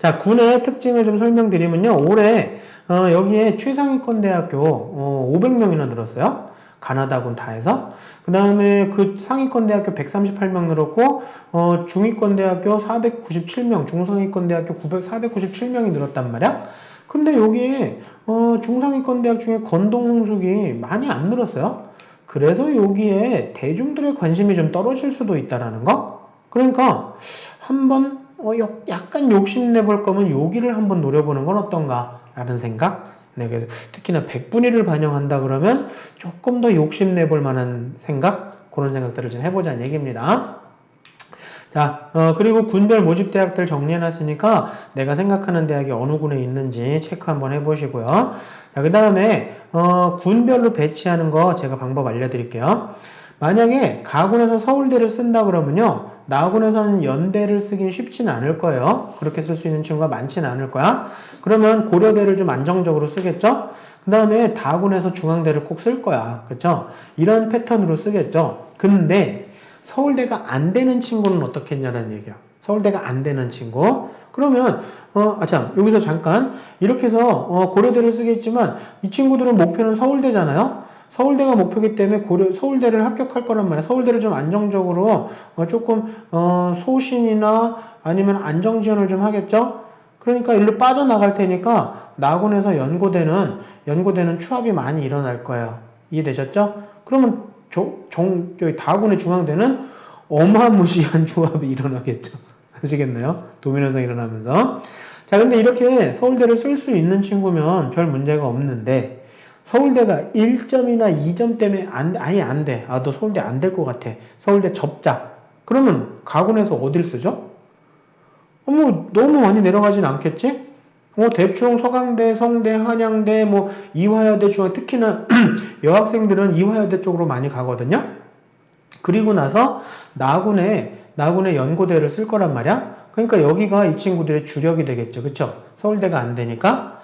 자, 군의 특징을 좀 설명드리면요. 올해 여기에 최상위권 대학교 500명이나 늘었어요. 가나다군 다 해서. 그 다음에 그 상위권 대학교 138명 늘었고 중위권 대학교 497명, 중상위권 대학교 497명이 늘었단 말이야. 근데 여기에 중상위권 대학 중에 건동농숙이 많이 안 늘었어요. 그래서 여기에 대중들의 관심이 좀 떨어질 수도 있다라는 거. 그러니까 한번 약간 욕심내볼 거면 여기를 한번 노려보는 건 어떤가 라는 생각. 네, 그래서 특히나 100분위를 반영한다 그러면 조금 더 욕심내볼 만한 생각, 그런 생각들을 좀 해보자는 얘기입니다. 자, 그리고 군별 모집 대학들 정리해놨으니까 내가 생각하는 대학이 어느 군에 있는지 체크 한번 해보시고요. 자, 그 다음에 군별로 배치하는 거 제가 방법 알려드릴게요. 만약에 가군에서 서울대를 쓴다 그러면요, 나군에서는 연대를 쓰긴 쉽진 않을 거예요. 그렇게 쓸 수 있는 친구가 많지는 않을 거야. 그러면 고려대를 좀 안정적으로 쓰겠죠. 그 다음에 다군에서 중앙대를 꼭 쓸 거야. 그렇죠? 이런 패턴으로 쓰겠죠. 근데 서울대가 안 되는 친구는 어떻게 했냐는 얘기야. 서울대가 안 되는 친구. 그러면 참 여기서 잠깐 이렇게 해서 고려대를 쓰겠지만 이 친구들은 목표는 서울대잖아요. 서울대가 목표이기 때문에 서울대를 합격할 거란 말이야. 서울대를 좀 안정적으로 조금 소신이나 아니면 안정 지원을 좀 하겠죠. 그러니까 일로 빠져나갈 테니까 나군에서 연고대는 추합이 많이 일어날 거예요. 이해되셨죠? 그러면 저기 다군의 중앙대는 어마무시한 추합이 일어나겠죠. 아시겠나요? 도민현상이 일어나면서. 자, 근데 이렇게 서울대를 쓸 수 있는 친구면 별 문제가 없는데 서울대가 1점이나 2점 때문에 아예 안 돼. 아, 너 서울대 안 될 것 같아. 서울대 접자. 그러면 가군에서 어딜 쓰죠? 뭐 너무 많이 내려가진 않겠지? 대충 서강대, 성대, 한양대, 뭐 이화여대 중에 특히나 여학생들은 이화여대 쪽으로 많이 가거든요. 그리고 나서 나군에 연고대를 쓸 거란 말이야. 그러니까 여기가 이 친구들의 주력이 되겠죠. 그쵸? 서울대가 안 되니까.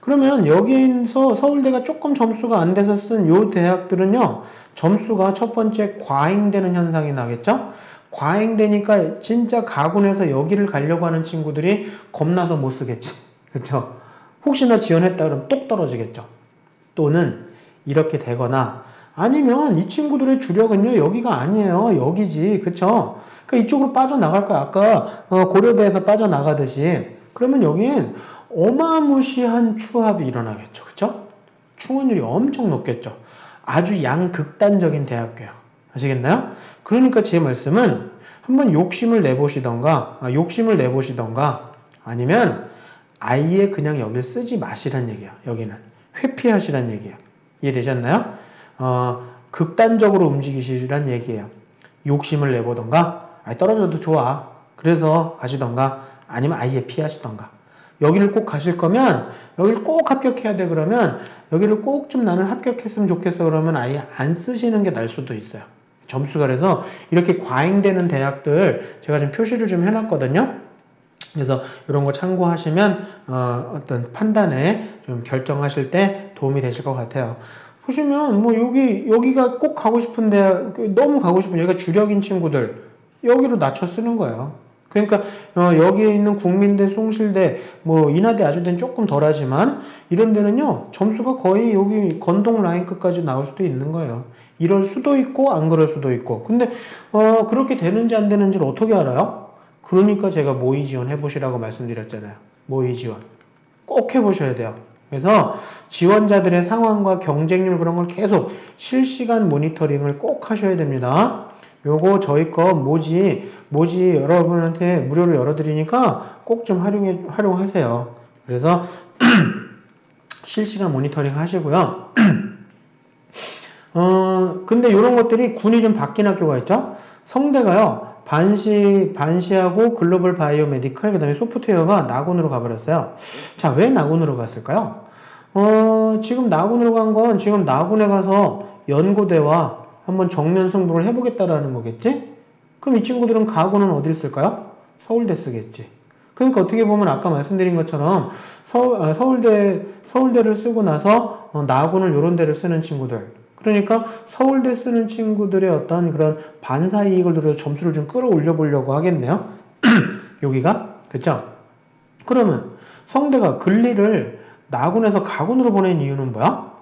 그러면 여기서 서울대가 조금 점수가 안 돼서 쓴 요 대학들은요, 점수가 첫 번째 과잉되는 현상이 나겠죠? 과잉되니까 진짜 가군에서 여기를 가려고 하는 친구들이 겁나서 못 쓰겠지. 그쵸? 혹시나 지원했다 그러면 똑 떨어지겠죠. 또는 이렇게 되거나 아니면 이 친구들의 주력은요, 여기가 아니에요. 여기지. 그쵸? 그러니까 이쪽으로 빠져나갈 거야. 아까 고려대에서 빠져나가듯이. 그러면 여긴 어마무시한 추합이 일어나겠죠. 그쵸? 충원율이 엄청 높겠죠. 아주 양극단적인 대학교예요. 아시겠나요? 그러니까 제 말씀은 한번 욕심을 내보시던가 아니면 아예 그냥 여기를 쓰지 마시란 얘기야. 여기는 회피하시란 얘기야. 이해되셨나요? 극단적으로 움직이시란 얘기예요. 욕심을 내보던가, 떨어져도 좋아. 그래서 가시던가, 아니면 아예 피하시던가. 여기를 꼭 가실 거면, 여기를 꼭 합격해야 돼. 그러면, 여기를 꼭 좀 나는 합격했으면 좋겠어. 그러면 아예 안 쓰시는 게 나을 수도 있어요. 점수가 그래서 이렇게 과잉되는 대학들 제가 지금 표시를 좀 해놨거든요. 그래서 이런 거 참고하시면 어떤 판단에 좀 결정하실 때 도움이 되실 것 같아요. 보시면 뭐 여기가 꼭 가고 싶은데 너무 가고 싶은 여기가 주력인 친구들 여기로 낮춰 쓰는 거예요. 그러니까 여기에 있는 국민대, 숭실대, 뭐 인하대, 아주대는 조금 덜하지만 이런 데는요 점수가 거의 여기 건동 라인끝까지 나올 수도 있는 거예요. 이럴 수도 있고 안 그럴 수도 있고. 근데 그렇게 되는지 안 되는지를 어떻게 알아요? 그러니까 제가 모의 지원 해보시라고 말씀드렸잖아요. 모의 지원 꼭 해보셔야 돼요. 그래서 지원자들의 상황과 경쟁률 그런 걸 계속 실시간 모니터링을 꼭 하셔야 됩니다. 요거 저희 거 모지 여러분한테 무료로 열어드리니까 꼭 좀 활용하세요. 그래서 실시간 모니터링 하시고요. 근데 이런 것들이 군이 좀 바뀐 학교가 있죠. 성대가요. 반시하고 글로벌 바이오 메디컬, 그 다음에 소프트웨어가 나군으로 가버렸어요. 자, 왜 나군으로 갔을까요? 지금 나군으로 간 건 지금 나군에 가서 연고대와 한번 정면 승부를 해보겠다라는 거겠지? 그럼 이 친구들은 가고는 어딜 쓸까요? 서울대 쓰겠지. 그러니까 어떻게 보면 아까 말씀드린 것처럼 서울대를 쓰고 나서 나군을 요런 데를 쓰는 친구들. 그러니까 서울대 쓰는 친구들의 어떤 그런 반사 이익을 들여서 점수를 좀 끌어올려 보려고 하겠네요. 여기가 그쵸? 그러면 성대가 근리를 나군에서 가군으로 보낸 이유는 뭐야?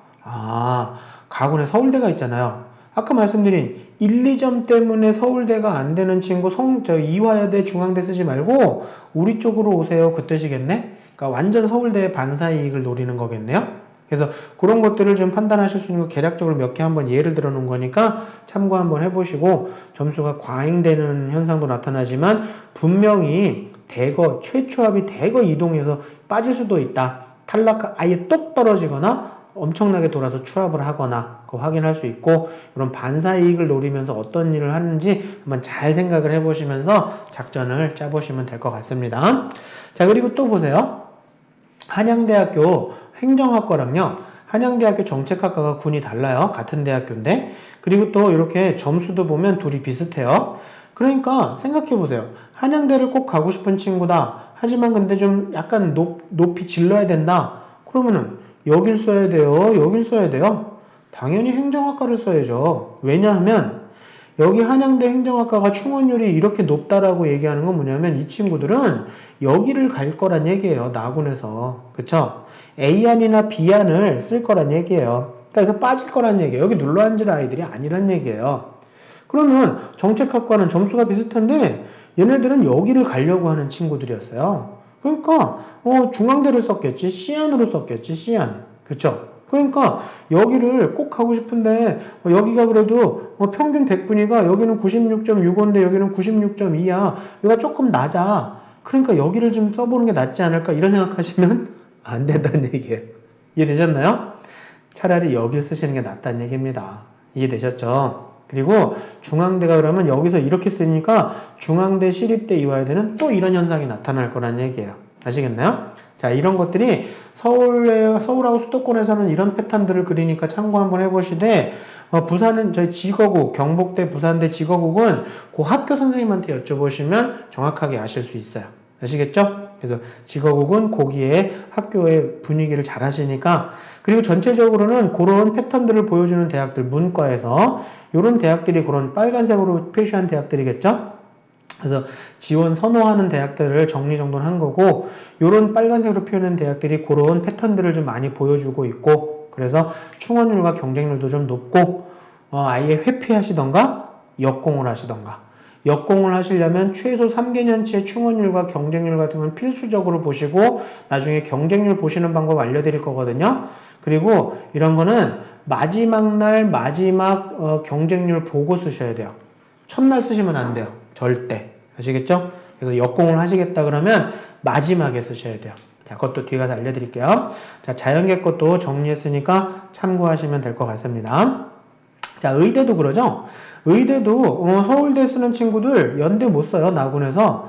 가군에 서울대가 있잖아요. 아까 말씀드린 1, 2점 때문에 서울대가 안 되는 친구 이화여대, 중앙대 쓰지 말고 우리 쪽으로 오세요. 그 뜻이겠네? 그러니까 완전 서울대의 반사 이익을 노리는 거겠네요. 그래서 그런 것들을 좀 판단하실 수 있는 거 계략적으로 몇 개 한번 예를 들어 놓은 거니까 참고 한번 해보시고 점수가 과잉되는 현상도 나타나지만 분명히 최초합이 대거 이동해서 빠질 수도 있다. 아예 똑 떨어지거나 엄청나게 돌아서 추합을 하거나 확인할 수 있고 이런 반사 이익을 노리면서 어떤 일을 하는지 한번 잘 생각을 해보시면서 작전을 짜보시면 될 것 같습니다. 자, 그리고 또 보세요. 한양대학교 행정학과랑요. 한양대학교 정책학과가 군이 달라요. 같은 대학교인데. 그리고 또 이렇게 점수도 보면 둘이 비슷해요. 그러니까 생각해보세요. 한양대를 꼭 가고 싶은 친구다. 하지만 근데 좀 약간 높이 질러야 된다. 그러면은 여길 써야 돼요. 여길 써야 돼요. 당연히 행정학과를 써야죠. 왜냐하면 여기 한양대 행정학과가 충원율이 이렇게 높다라고 얘기하는 건 뭐냐면 이 친구들은 여기를 갈 거란 얘기예요. 나군에서. 그쵸? A안이나 B안을 쓸 거란 얘기예요. 그러니까 빠질 거란 얘기예요. 여기 눌러 앉을 아이들이 아니란 얘기예요. 그러면 정책학과는 점수가 비슷한데 얘네들은 여기를 가려고 하는 친구들이었어요. 그러니까 중앙대를 썼겠지. C안으로 썼겠지. C안. 그쵸? 그러니까 여기를 꼭 가고 싶은데 여기가 그래도 평균 100분위가 여기는 96.65인데 여기는 96.2야. 여기가 조금 낮아. 그러니까 여기를 좀 써보는 게 낫지 않을까 이런 생각하시면 안 된다는 얘기예요. 이해되셨나요? 차라리 여기를 쓰시는 게 낫다는 얘기입니다. 이해되셨죠? 그리고 중앙대가 그러면 여기서 이렇게 쓰니까 중앙대, 시립대, 이화여대는 또 이런 현상이 나타날 거란 얘기예요. 아시겠나요? 자, 이런 것들이 서울하고 수도권에서는 이런 패턴들을 그리니까 참고 한번 해보시되 부산은 저희 직어국, 경북대, 부산대 직어국은 그 학교 선생님한테 여쭤보시면 정확하게 아실 수 있어요. 아시겠죠? 그래서 직어국은 거기에 학교의 분위기를 잘 하시니까 그리고 전체적으로는 그런 패턴들을 보여주는 대학들 문과에서 이런 대학들이 그런 빨간색으로 표시한 대학들이겠죠? 그래서 지원 선호하는 대학들을 정리정돈한 거고 이런 빨간색으로 표현한 대학들이 그런 패턴들을 좀 많이 보여주고 있고 그래서 충원율과 경쟁률도 좀 높고 아예 회피하시던가 역공을 하시던가 역공을 하시려면 최소 3개년치의 충원율과 경쟁률 같은 건 필수적으로 보시고 나중에 경쟁률 보시는 방법 알려드릴 거거든요. 그리고 이런 거는 마지막 날 마지막 경쟁률 보고 쓰셔야 돼요. 첫날 쓰시면 안 돼요. 절대. 아시겠죠? 그래서 역공을 하시겠다 그러면 마지막에 쓰셔야 돼요. 자, 그것도 뒤에 가서 알려드릴게요. 자, 자연계 것도 정리했으니까 참고하시면 될 것 같습니다. 자, 의대도 그러죠? 의대도 서울대 쓰는 친구들 연대 못 써요. 나군에서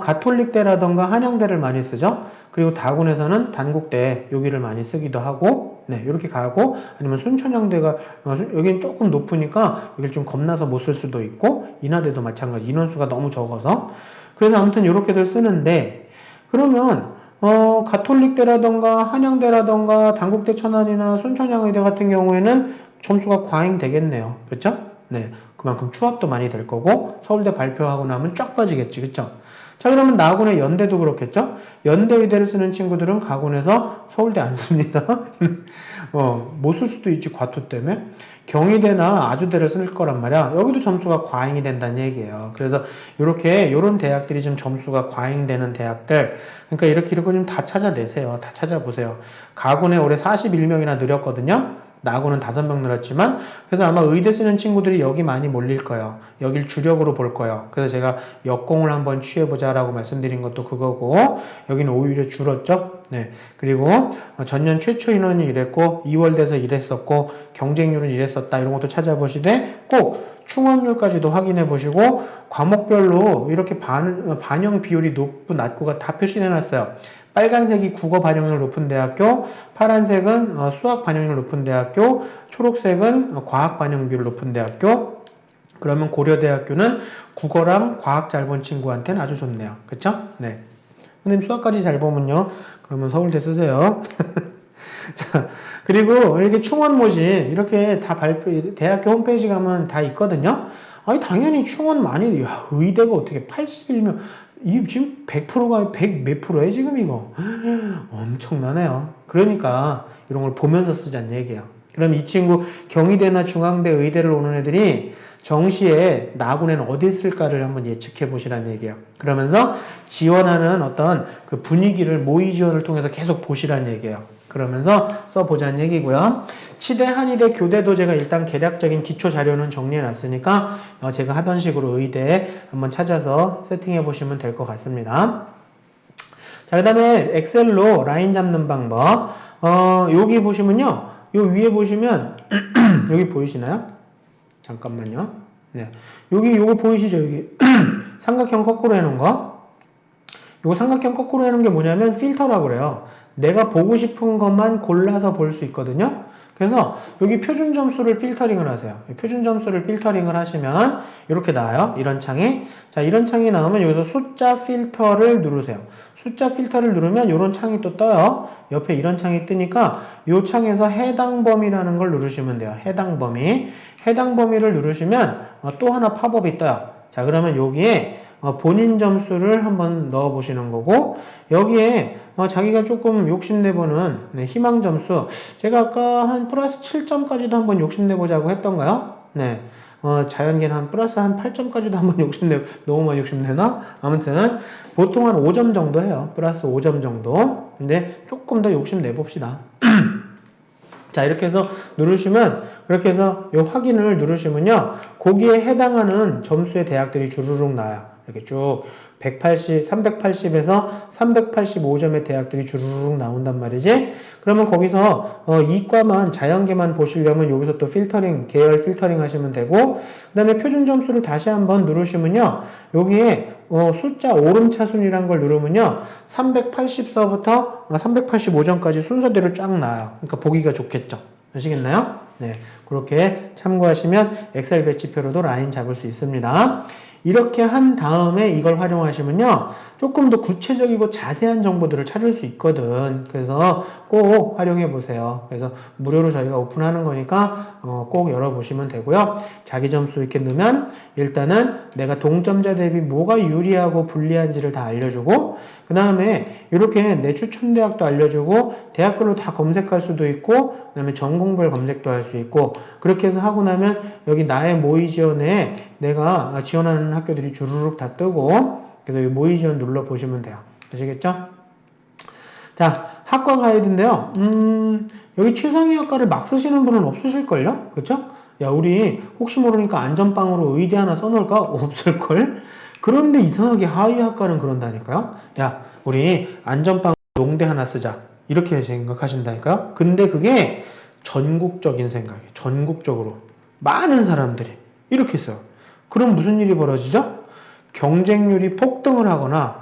가톨릭대라던가 한양대를 많이 쓰죠. 그리고 다군에서는 단국대 여기를 많이 쓰기도 하고 네, 이렇게 가고 아니면 순천향대가 여기는 조금 높으니까 여기를 좀 겁나서 못 쓸 수도 있고 인하대도 마찬가지 인원수가 너무 적어서 그래서 아무튼 이렇게들 쓰는데 그러면 가톨릭대라던가 한양대라던가 단국대 천안이나 순천향의대 같은 경우에는 점수가 과잉 되겠네요. 그렇죠? 네, 그만큼 추합도 많이 될 거고 서울대 발표하고 나면 쫙 빠지겠지. 그렇죠? 자, 그러면 나군의 연대도 그렇겠죠? 연대 의대를 쓰는 친구들은 가군에서 서울대 안 씁니다. 못 쓸 수도 있지, 과토 때문에. 경희대나 아주대를 쓸 거란 말이야. 여기도 점수가 과잉이 된다는 얘기예요. 그래서 요런 대학들이 좀 점수가 과잉되는 대학들. 그러니까 이렇게 좀 다 찾아내세요. 다 찾아보세요. 가군에 올해 41명이나 늘었거든요. 나하고는 5명 늘었지만 그래서 아마 의대 쓰는 친구들이 여기 많이 몰릴 거예요. 여길 주력으로 볼 거예요. 그래서 제가 역공을 한번 취해보자 라고 말씀드린 것도 그거고 여기는 오히려 줄었죠. 네. 그리고 전년 최초 인원이 이랬고 2월 돼서 이랬었고 경쟁률은 이랬었다 이런 것도 찾아보시되 꼭 충원율까지도 확인해 보시고 과목별로 이렇게 반영 비율이 높고 낮고가 다 표시해 놨어요. 빨간색이 국어 반영률 높은 대학교, 파란색은 수학 반영률 높은 대학교, 초록색은 과학 반영 비율 높은 대학교. 그러면 고려대학교는 국어랑 과학 잘 본 친구한테는 아주 좋네요. 그쵸? 네. 선생님 수학까지 잘 보면요. 그러면 서울대 쓰세요. 자, 그리고 이렇게 충원 모집 이렇게 다 대학교 홈페이지 가면 다 있거든요. 아니 당연히 충원 많이 의대가 어떻게 81명 이 지금 100%가 100 몇 프로에 지금 이거 엄청나네요. 그러니까 이런 걸 보면서 쓰자는 얘기예요. 그럼 이 친구 경희대나 중앙대 의대를 오는 애들이 정시에 나군에는 어디 있을까를 한번 예측해 보시라는 얘기예요. 그러면서 지원하는 어떤 그 분위기를 모의 지원을 통해서 계속 보시라는 얘기예요. 그러면서 써보자는 얘기고요. 치대, 한의대, 교대도 제가 일단 개략적인 기초 자료는 정리해 놨으니까 제가 하던 식으로 의대 한번 찾아서 세팅해 보시면 될 것 같습니다. 자, 그 다음에 엑셀로 라인 잡는 방법. 여기 보시면요. 요 위에 보시면 여기 보이시나요? 잠깐만요. 네. 요거 보이시죠? 여기 삼각형 거꾸로 해놓은 거. 요거 삼각형 거꾸로 해놓은 게 뭐냐면 필터라고 그래요. 내가 보고 싶은 것만 골라서 볼 수 있거든요. 그래서 여기 표준 점수를 필터링을 하세요. 표준 점수를 필터링을 하시면 이렇게 나와요. 이런 창이. 자, 이런 창이 나오면 여기서 숫자 필터를 누르세요. 숫자 필터를 누르면 이런 창이 또 떠요. 옆에 이런 창이 뜨니까 이 창에서 해당 범위라는 걸 누르시면 돼요. 해당 범위. 해당 범위를 누르시면 또 하나 팝업이 떠요. 자, 그러면 여기에 본인 점수를 한번 넣어 보시는 거고 여기에 자기가 조금 욕심내보는 희망 점수 제가 아까 한 플러스 7점까지도 한번 욕심내보자고 했던가요? 네. 자연계는 한 플러스 한 8점까지도 한번 너무 많이 욕심내나? 아무튼 보통 한 5점 정도 해요. 플러스 5점 정도. 근데 조금 더 욕심내봅시다. 자, 이렇게 해서 누르시면, 그렇게 해서 이 확인을 누르시면요. 거기에 해당하는 점수의 대학들이 주르륵 나와요. 이렇게 쭉 380에서 385점의 대학들이 주르륵 나온단 말이지. 그러면 거기서 이과만 자연계만 보시려면 여기서 또 필터링, 계열 필터링 하시면 되고 그 다음에 표준 점수를 다시 한번 누르시면요. 여기에 숫자 오름차순이란 걸 누르면요. 380서부터 385점까지 순서대로 쫙 나와요. 그러니까 보기가 좋겠죠. 아시겠나요? 네, 그렇게 참고하시면 엑셀 배치표로도 라인 잡을 수 있습니다. 이렇게 한 다음에 이걸 활용하시면요. 조금 더 구체적이고 자세한 정보들을 찾을 수 있거든. 그래서 꼭 활용해 보세요. 그래서 무료로 저희가 오픈하는 거니까 꼭 열어보시면 되고요. 자기 점수 이렇게 넣으면 일단은 내가 동점자 대비 뭐가 유리하고 불리한지를 다 알려주고 그 다음에 이렇게 내 추천 대학도 알려주고 대학별로 다 검색할 수도 있고 그 다음에 전공별 검색도 할 수 있고 그렇게 해서 하고 나면 여기 나의 모의 지원에 내가 지원하는 학교들이 주르륵 다 뜨고 그래서 이 모의 지원 눌러 보시면 돼요. 아시겠죠? 자, 학과 가이드인데요. 여기 최상위 학과를 막 쓰시는 분은 없으실걸요? 그쵸? 야, 우리 혹시 모르니까 안전빵으로 의대 하나 써놓을까? 없을걸? 그런데 이상하게 하위 학과는 그런다니까요? 야, 우리 안전빵 농대 하나 쓰자. 이렇게 생각하신다니까요. 근데 그게 전국적인 생각이에요. 전국적으로. 많은 사람들이 이렇게 써요. 그럼 무슨 일이 벌어지죠? 경쟁률이 폭등을 하거나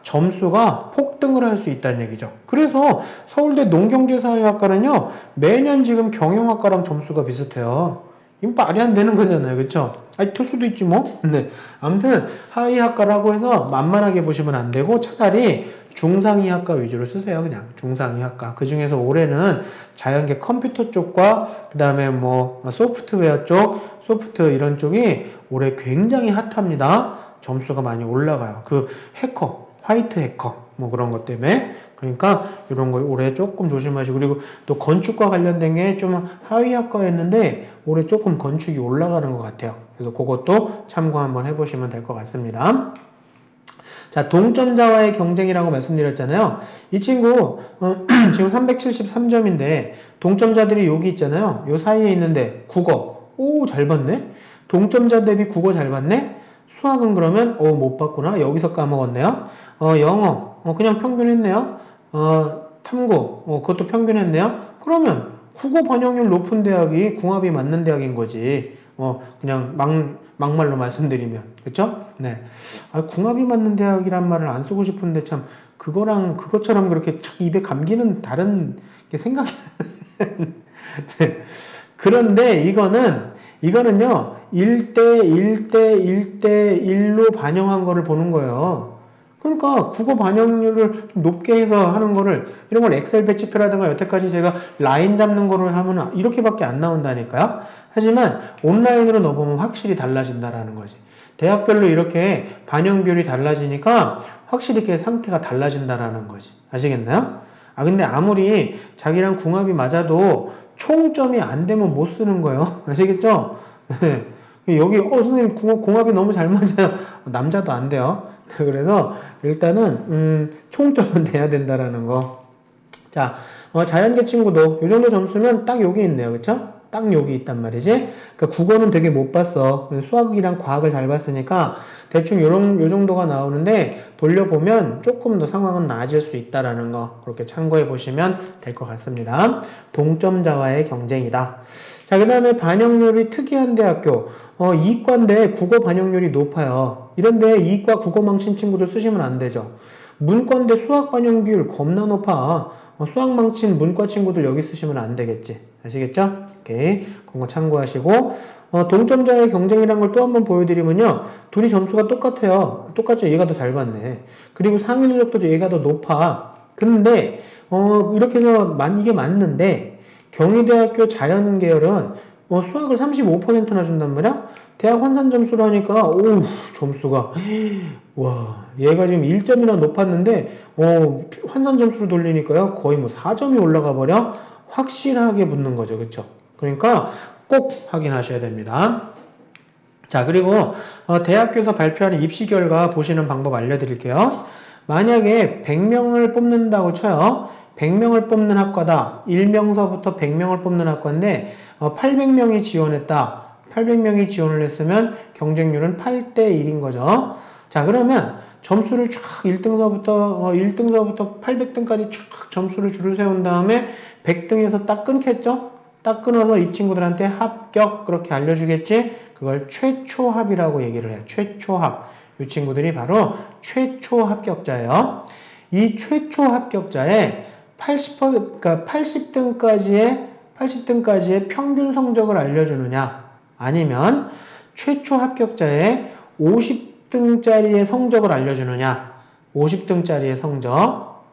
점수가 폭등을 할 수 있다는 얘기죠. 그래서 서울대 농경제사회학과는요, 매년 지금 경영학과랑 점수가 비슷해요. 이거 말이 안 되는 거잖아요. 그쵸? 아니, 틀 수도 있지 뭐. 네. 아무튼 하위학과라고 해서 만만하게 보시면 안 되고 차라리 중상위학과 위주로 쓰세요. 그냥 중상위학과. 그 중에서 올해는 자연계 컴퓨터 쪽과 그 다음에 뭐 소프트웨어 쪽, 소프트 이런 쪽이 올해 굉장히 핫합니다. 점수가 많이 올라가요. 그 해커, 화이트 해커 뭐 그런 것 때문에. 그러니까 이런 거 올해 조금 조심하시고, 그리고 또 건축과 관련된 게 좀 하위학과였는데 올해 조금 건축이 올라가는 것 같아요. 그래서 그것도 참고 한번 해보시면 될 것 같습니다. 자, 동점자와의 경쟁이라고 말씀드렸잖아요. 이 친구 지금 373점인데 동점자들이 여기 있잖아요. 요 사이에 있는데 국어, 오, 잘 봤네. 동점자 대비 국어 잘 봤네. 수학은 그러면 못 봤구나. 여기서 까먹었네요. 영어 그냥 평균했네요. 탐구 그것도 평균했네요. 그러면 국어 번역률 높은 대학이 궁합이 맞는 대학인 거지. 그냥 막말로 말씀드리면. 그쵸? 네. 궁합이 맞는 대학이란 말을 안 쓰고 싶은데 참, 그것처럼 그렇게 입에 감기는 다른 게 생각이. 네. 그런데 이거는요, 1대1로 반영한 거를 보는 거예요. 그러니까 국어 반영률을 좀 높게 해서 하는 거를, 이런 걸 엑셀 배치표라든가 여태까지 제가 라인 잡는 거를 하면 이렇게밖에 안 나온다니까요. 하지만 온라인으로 넣어보면 확실히 달라진다라는 거지. 대학별로 이렇게 반영 비율이 달라지니까 확실히 이렇게 상태가 달라진다라는 거지. 아시겠나요? 근데 아무리 자기랑 궁합이 맞아도 총점이 안 되면 못 쓰는 거예요. 아시겠죠? 네. 여기, 선생님, 궁합이 너무 잘 맞아요. 남자도 안 돼요. 그래서, 일단은, 총점은 돼야 된다라는 거. 자, 자연계 친구도 이 정도 점수면 딱 여기 있네요. 그쵸? 딱 여기 있단 말이지. 그러니까 국어는 되게 못 봤어. 수학이랑 과학을 잘 봤으니까 대충 요 정도가 나오는데 돌려보면 조금 더 상황은 나아질 수 있다라는 거 그렇게 참고해 보시면 될 것 같습니다. 동점자와의 경쟁이다. 자, 그 다음에 반영률이 특이한 대학교. 이과인데 국어 반영률이 높아요. 이런데 이과 국어 망친 친구들 쓰시면 안 되죠. 문과인데 수학 반영 비율 겁나 높아. 수학 망친 문과 친구들 여기 쓰시면 안 되겠지. 아시겠죠? 오케이. 그거 참고하시고, 동점자의 경쟁이라는 걸 또 한번 보여드리면요. 둘이 점수가 똑같아요. 똑같죠? 얘가 더 잘 받네. 그리고 상위 누적도 얘가 더 높아. 근데, 이렇게 해서 이게 맞는데, 경희대학교 자연계열은 수학을 35%나 준단 말이야? 대학 환산 점수로 하니까, 오우, 점수가. 와, 얘가 지금 1점이나 높았는데, 환산 점수로 돌리니까요. 거의 뭐 4점이 올라가 버려. 확실하게 붙는 거죠. 그쵸? 그러니까 꼭 확인하셔야 됩니다. 자, 그리고 대학교에서 발표하는 입시 결과 보시는 방법 알려드릴게요. 만약에 100명을 뽑는다고 쳐요. 100명을 뽑는 학과다. 1명서부터 100명을 뽑는 학과인데 800명이 지원했다. 800명이 지원을 했으면 경쟁률은 8대 1인 거죠. 자, 그러면 점수를 쫙 1등서부터 800등까지 쫙 점수를 줄을 세운 다음에 100등에서 딱 끊겠죠? 딱 끊어서 이 친구들한테 합격 그렇게 알려주겠지? 그걸 최초합이라고 얘기를 해요. 최초합. 이 친구들이 바로 최초 합격자예요. 이 최초 합격자의 80%, 그러니까 80등까지의 평균 성적을 알려주느냐, 아니면 최초 합격자의 50등짜리의 성적을 알려주느냐, 50등짜리의 성적,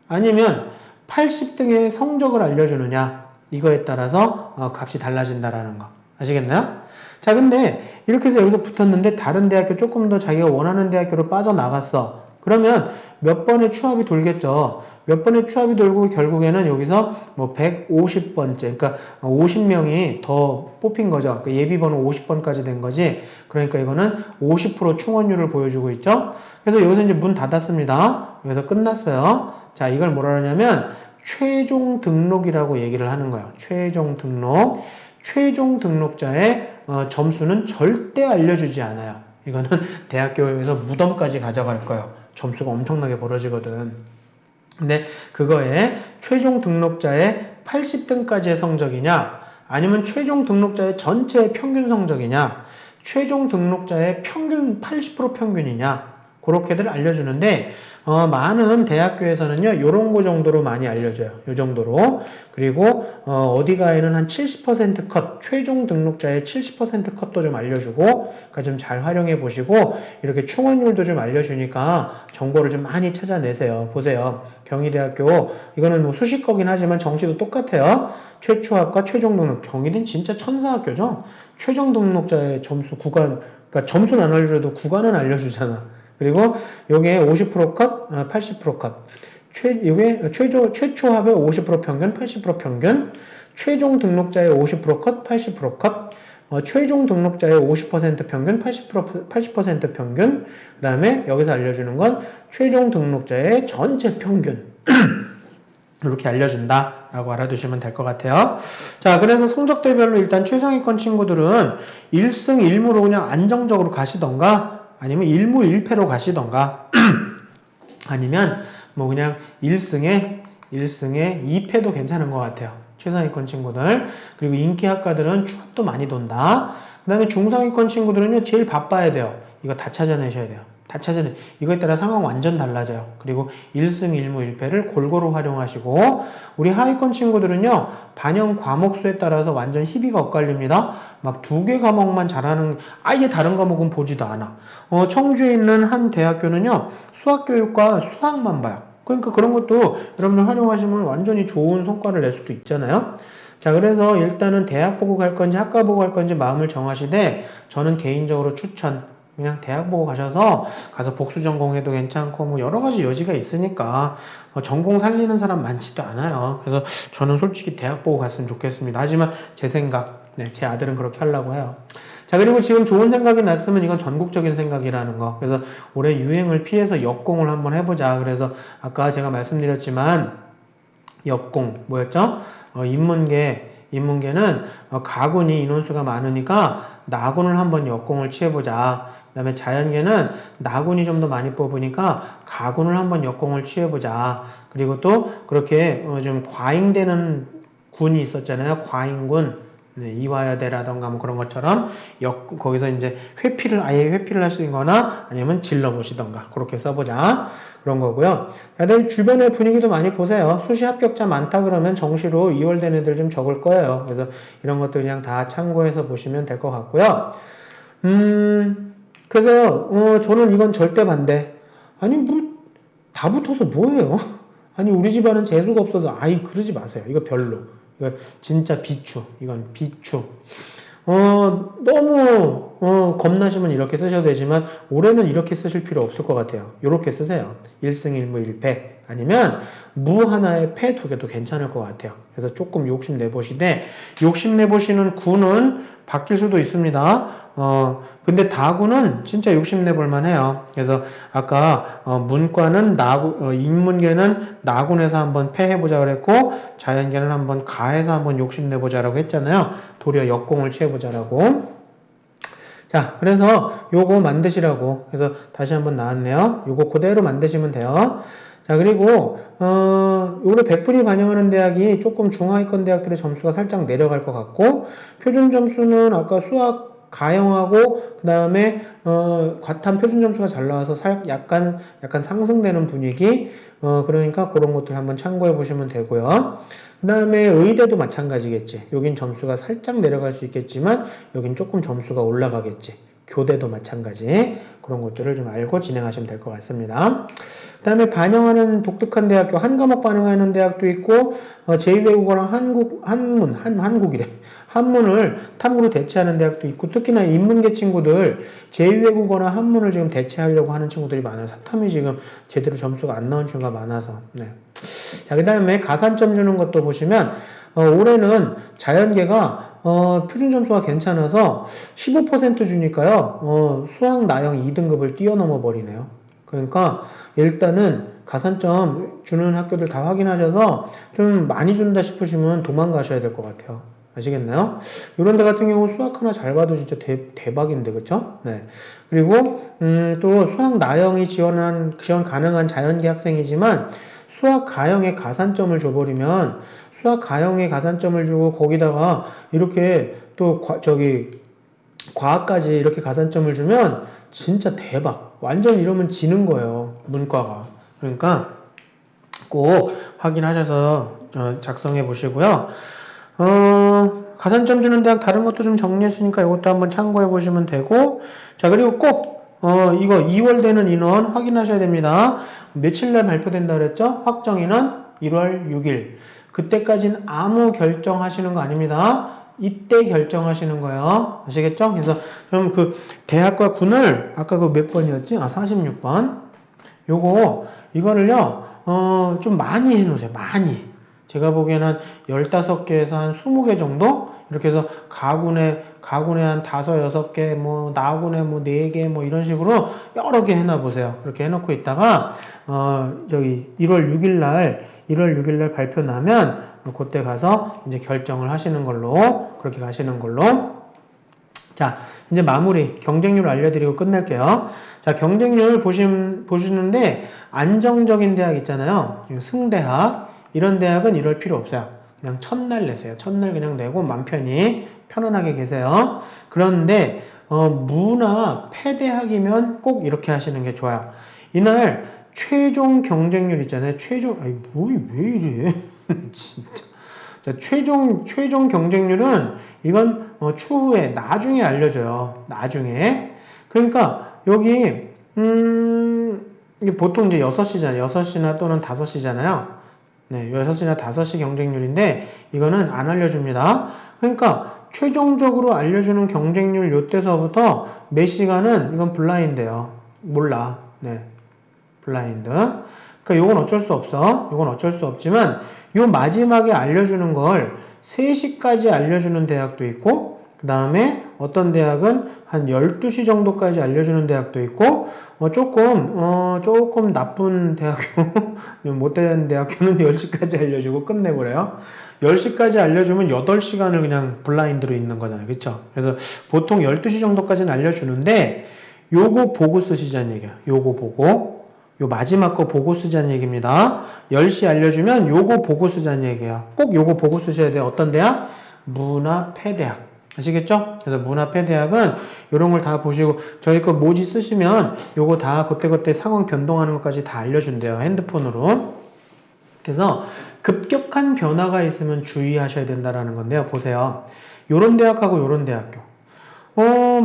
아니면 80등의 성적을 알려주느냐, 이거에 따라서 값이 달라진다라는 거. 아시겠나요? 자, 근데 이렇게 해서 여기서 붙었는데 다른 대학교 조금 더 자기가 원하는 대학교로 빠져나갔어. 그러면 몇 번의 추합이 돌겠죠. 몇 번의 추합이 돌고 결국에는 여기서 뭐 150번째, 그러니까 50명이 더 뽑힌 거죠. 그러니까 예비번호 50번까지 된 거지. 그러니까 이거는 50% 충원율을 보여주고 있죠. 그래서 여기서 이제 문 닫았습니다. 여기서 끝났어요. 자, 이걸 뭐라 하냐면 최종 등록이라고 얘기를 하는 거예요. 최종 등록. 최종 등록자의 점수는 절대 알려주지 않아요. 이거는 대학교에서 무덤까지 가져갈 거예요. 점수가 엄청나게 벌어지거든. 근데 그거에 최종 등록자의 80등까지의 성적이냐, 아니면 최종 등록자의 전체 평균 성적이냐, 최종 등록자의 평균 80% 평균이냐, 그렇게들 알려주는데 많은 대학교에서는요 요런 거 정도로 많이 알려줘요. 요 정도로. 그리고 어디가에는 한 70% 컷, 최종 등록자의 70% 컷도 좀 알려주고, 그러니까 좀 잘 활용해 보시고, 이렇게 충원율도 좀 알려주니까 정보를 좀 많이 찾아내세요. 보세요. 경희대학교, 이거는 뭐 수식어긴 하지만 정시도 똑같아요. 최초학과 최종 등록. 경희대는 진짜 천사학교죠. 최종 등록자의 점수 구간, 그러니까 점수는 안 알려줘도 구간은 알려주잖아. 그리고 요게 50% 컷, 80% 컷. 요게 최초합의 50% 평균, 80% 평균. 최종 등록자의 50% 컷, 80% 컷. 최종 등록자의 50% 평균, 80% 평균. 그 다음에 여기서 알려주는 건 최종 등록자의 전체 평균. 이렇게 알려준다라고 알아두시면 될 것 같아요. 자, 그래서 성적대별로 일단 최상위권 친구들은 1승 1무로 그냥 안정적으로 가시던가, 아니면 1무 1패로 가시던가, 아니면 뭐 그냥 1승에 2패도 괜찮은 것 같아요. 최상위권 친구들. 그리고 인기학과들은 추합도 많이 돈다. 그 다음에 중상위권 친구들은요 제일 바빠야 돼요. 이거 다 찾아내셔야 돼요. 다 찾아내. 이거에 따라 상황 완전 달라져요. 그리고 1승 1무 1패를 골고루 활용하시고, 우리 하위권 친구들은요 반영 과목수에 따라서 완전 희비가 엇갈립니다. 막 2개 과목만 잘하는, 아예 다른 과목은 보지도 않아. 청주에 있는 한 대학교는요 수학교육과 수학만 봐요. 그러니까 그런 것도 여러분들 활용하시면 완전히 좋은 성과를 낼 수도 있잖아요. 자, 그래서 일단은 대학 보고 갈 건지 학과 보고 갈 건지 마음을 정하시되, 저는 개인적으로 추천, 그냥 대학 보고 가서 복수 전공해도 괜찮고 뭐 여러 가지 여지가 있으니까 전공 살리는 사람 많지도 않아요. 그래서 저는 솔직히 대학 보고 갔으면 좋겠습니다. 하지만 제 생각, 네, 제 아들은 그렇게 하려고 해요. 자, 그리고 지금 좋은 생각이 났으면 이건 전국적인 생각이라는 거. 그래서 올해 유행을 피해서 역공을 한번 해보자. 그래서 아까 제가 말씀드렸지만 역공 뭐였죠? 인문계는 가군이 인원수가 많으니까 나군을 한번 역공을 취해보자. 그 다음에 자연계는 나군이 좀 더 많이 뽑으니까 가군을 한번 역공을 취해보자. 그리고 또 그렇게 좀 과잉되는 군이 있었잖아요. 과잉군. 네, 이화여대라던가 뭐 그런 것처럼 거기서 이제 아예 회피를 하시거나 아니면 질러보시던가 그렇게 써보자. 그런 거고요. 다들 주변의 분위기도 많이 보세요. 수시 합격자 많다 그러면 정시로 2월 된 애들 좀 적을 거예요. 그래서 이런 것들 그냥 다 참고해서 보시면 될 것 같고요. 그래서 저는 이건 절대 반대. 아니 뭐 다 붙어서 뭐예요? 아니 우리 집안은 재수가 없어서 그러지 마세요. 이거 별로. 이거 진짜 비추. 이건 비추. 너무 겁나시면 이렇게 쓰셔도 되지만 올해는 이렇게 쓰실 필요 없을 것 같아요. 이렇게 쓰세요. 1승 1무 1패 아니면 무 하나에 패 2개도 괜찮을 것 같아요. 그래서 조금 욕심내보시되, 욕심내보시는 구는 바뀔 수도 있습니다. 근데 다구는 진짜 욕심내볼 만해요. 그래서 아까 문과는 인문계는 나군에서 한번 패해보자 그랬고, 자연계는 한번 가에서 한번 욕심내보자라고 했잖아요. 도리어 역공을 취해보자라고. 자, 그래서 요거 만드시라고. 그래서 다시 한번 나왔네요. 요거 그대로 만드시면 돼요. 자, 그리고 요거 100분위 반영하는 대학이 조금 중하위권 대학들의 점수가 살짝 내려갈 것 같고, 표준 점수는 아까 수학 가형하고 그 다음에 과탐 표준 점수가 잘 나와서 약간 상승되는 분위기. 그러니까 그런 것들 한번 참고해 보시면 되고요. 그 다음에 의대도 마찬가지겠지. 여긴 점수가 살짝 내려갈 수 있겠지만 여긴 조금 점수가 올라가겠지. 교대도 마찬가지. 그런 것들을 좀 알고 진행하시면 될 것 같습니다. 그 다음에 반영하는 독특한 대학교, 한 과목 반영하는 대학도 있고, 제2외국어랑 한문을 탐구로 대체하는 대학도 있고, 특히나 인문계 친구들 제2외국어나 한문을 지금 대체하려고 하는 친구들이 많아요. 사탐이 지금 제대로 점수가 안 나온 친구가 많아서. 네. 자, 그 다음에 가산점 주는 것도 보시면, 올해는 자연계가 표준 점수가 괜찮아서 15% 주니까요. 수학 나형 2등급을 뛰어넘어 버리네요. 그러니까 일단은 가산점 주는 학교들 다 확인하셔서 좀 많이 준다 싶으시면 도망가셔야 될 것 같아요. 아시겠나요? 이런 데 같은 경우 수학 하나 잘 봐도 진짜 대박인데, 그쵸? 네. 그리고, 또 수학 나영이 지원 가능한 자연계 학생이지만 수학 가형에 가산점을 줘버리면 수학 가형에 가산점을 주고 거기다가 이렇게 또 과학까지 이렇게 가산점을 주면 진짜 대박. 완전 이러면 지는 거예요. 문과가. 그러니까 꼭 확인하셔서 작성해 보시고요. 가산점 주는 대학 다른 것도 좀 정리했으니까 이것도 한번 참고해 보시면 되고, 자, 그리고 꼭, 이거 2월 되는 인원 확인하셔야 됩니다. 며칠 날 발표된다 그랬죠? 확정 인원 1월 6일. 그때까지는 아무 결정하시는 거 아닙니다. 이때 결정하시는 거예요. 아시겠죠? 그래서 그럼 그 대학과 군을 아까 그 몇 번이었지? 46번. 이거를요, 좀 많이 해놓으세요. 많이. 제가 보기에는 한 15개에서 한 20개 정도? 이렇게 해서 가군에 한 5, 6개, 뭐, 나군에 뭐 4개, 뭐 이런 식으로 여러 개 해놔보세요. 그렇게 해놓고 있다가, 1월 6일 날 발표 나면, 그때 가서 이제 결정을 하시는 걸로, 그렇게 가시는 걸로. 자, 이제 마무리, 경쟁률 알려드리고 끝낼게요. 자, 경쟁률 보시는데, 안정적인 대학 있잖아요. 승대학. 이런 대학은 이럴 필요 없어요. 그냥 첫날 내세요. 첫날 그냥 내고 맘 편히 편안하게 계세요. 그런데, 무나 폐대학이면 꼭 이렇게 하시는 게 좋아요. 이날 최종 경쟁률 있잖아요. 왜 이래? 진짜. 자, 최종 경쟁률은 이건 추후에 나중에 알려줘요. 나중에. 그러니까 여기 이게 보통 이제 6시잖아요. 6시나 또는 5시잖아요. 네, 6시나 5시 경쟁률인데 이거는 안 알려줍니다. 그러니까 최종적으로 알려주는 경쟁률 요때서부터 몇 시간은 이건 블라인드예요. 몰라. 네. 블라인드. 그러니까 요건 어쩔 수 없어. 요건 어쩔 수 없지만 요 마지막에 알려주는 걸 3시까지 알려주는 대학도 있고 그 다음에 어떤 대학은 한 12시 정도까지 알려주는 대학도 있고 조금 나쁜 대학교 못되는 대학교는 10시까지 알려주고 끝내버려요. 10시까지 알려주면 8시간을 그냥 블라인드로 있는 거잖아요. 그쵸? 그래서 보통 12시 정도까지는 알려주는데 요거 보고 쓰시자는 얘기야. 요거 보고 요 마지막 거 보고 쓰자는 얘기입니다. 10시 알려주면 요거 보고 쓰자는 얘기예요. 꼭 요거 보고 쓰셔야 돼요. 어떤 대학? 문화폐대학. 아시겠죠? 그래서 문화폐대학은 요런 걸 다 보시고 저희 거 모지 쓰시면 요거 다 그때그때 상황 변동하는 것까지 다 알려준대요. 핸드폰으로. 그래서 급격한 변화가 있으면 주의하셔야 된다라는 건데요. 보세요. 요런 대학하고 요런 대학교.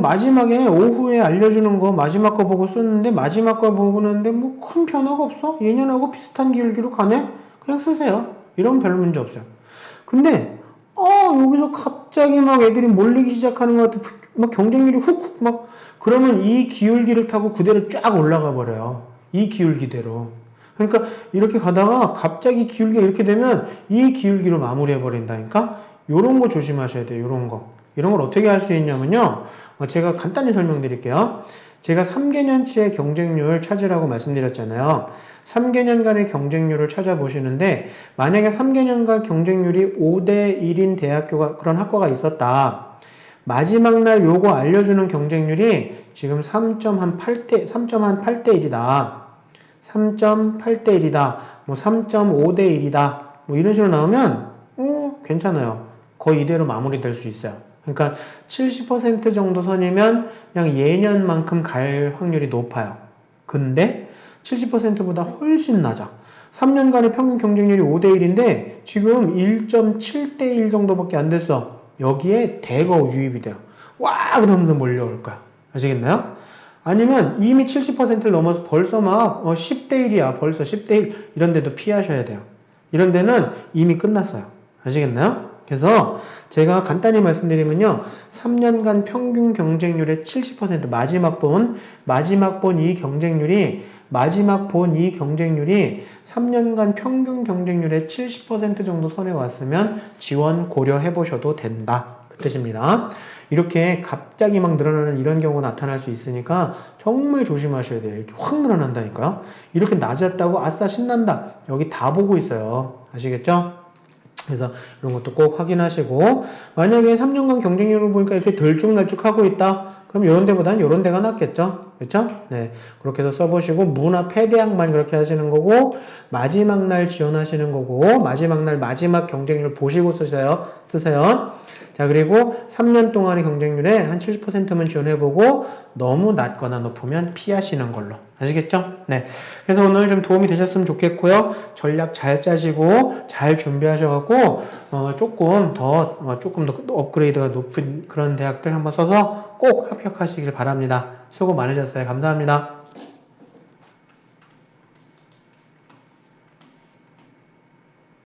마지막에 오후에 알려주는 거 마지막 거 보고 썼는데 마지막 거 보고 는데 뭐 큰 변화가 없어? 예년하고 비슷한 기울기로 가네? 그냥 쓰세요. 이러면 별 문제 없어요. 근데 여기서 갑자기 막 애들이 몰리기 시작하는 것 같아. 막 경쟁률이 훅훅 막 그러면 이 기울기를 타고 그대로 쫙 올라가 버려요. 이 기울기대로. 그러니까 이렇게 가다가 갑자기 기울기가 이렇게 되면 이 기울기로 마무리해 버린다니까? 요런 거 조심하셔야 돼요. 요런 거. 이런 걸 어떻게 할 수 있냐면요. 제가 간단히 설명드릴게요. 제가 3개년치의 경쟁률 찾으라고 말씀드렸잖아요. 3개년간의 경쟁률을 찾아보시는데 만약에 3개년간 경쟁률이 5대1인 대학교가 그런 학과가 있었다. 마지막 날 요거 알려주는 경쟁률이 지금 3.8대 1이다. 3.8대 1이다. 뭐 3.5대 1이다. 뭐 이런 식으로 나오면 괜찮아요. 거의 이대로 마무리될 수 있어요. 그러니까 70% 정도 선이면 그냥 예년만큼 갈 확률이 높아요. 근데 70%보다 훨씬 낮아. 3년간의 평균 경쟁률이 5대1인데 지금 1.7대 1 정도밖에 안 됐어. 여기에 대거 유입이 돼요. 와 그러면서 몰려올 거야. 아시겠나요? 아니면 이미 70%를 넘어서 벌써 막 10대 1이야. 벌써 10대 1 이런 데도 피하셔야 돼요. 이런 데는 이미 끝났어요. 아시겠나요? 그래서 제가 간단히 말씀드리면요. 3년간 평균 경쟁률의 70% 마지막 본 이 경쟁률이 3년간 평균 경쟁률의 70% 정도 선에 왔으면 지원 고려해 보셔도 된다. 그 뜻입니다. 이렇게 갑자기 막 늘어나는 이런 경우가 나타날 수 있으니까 정말 조심하셔야 돼요. 이렇게 확 늘어난다니까요. 이렇게 낮았다고 아싸 신난다. 여기 다 보고 있어요. 아시겠죠? 그래서 이런 것도 꼭 확인하시고, 만약에 3년간 경쟁률을 보니까 이렇게 들쭉날쭉하고 있다. 그럼 이런 데보다는 이런 데가 낫겠죠? 그렇죠? 네, 그렇게 해서 써보시고 문화 패대학만 그렇게 하시는 거고, 마지막 날 지원하시는 거고, 마지막 날 마지막 경쟁률 보시고 쓰세요. 자, 그리고 3년 동안의 경쟁률에 한 70%만 지원해보고 너무 낮거나 높으면 피하시는 걸로. 아시겠죠? 네. 그래서 오늘 좀 도움이 되셨으면 좋겠고요. 전략 잘 짜시고 잘 준비하셔갖고 조금 더 업그레이드가 높은 그런 대학들 한번 써서 꼭 합격하시길 바랍니다. 수고 많으셨어요. 감사합니다.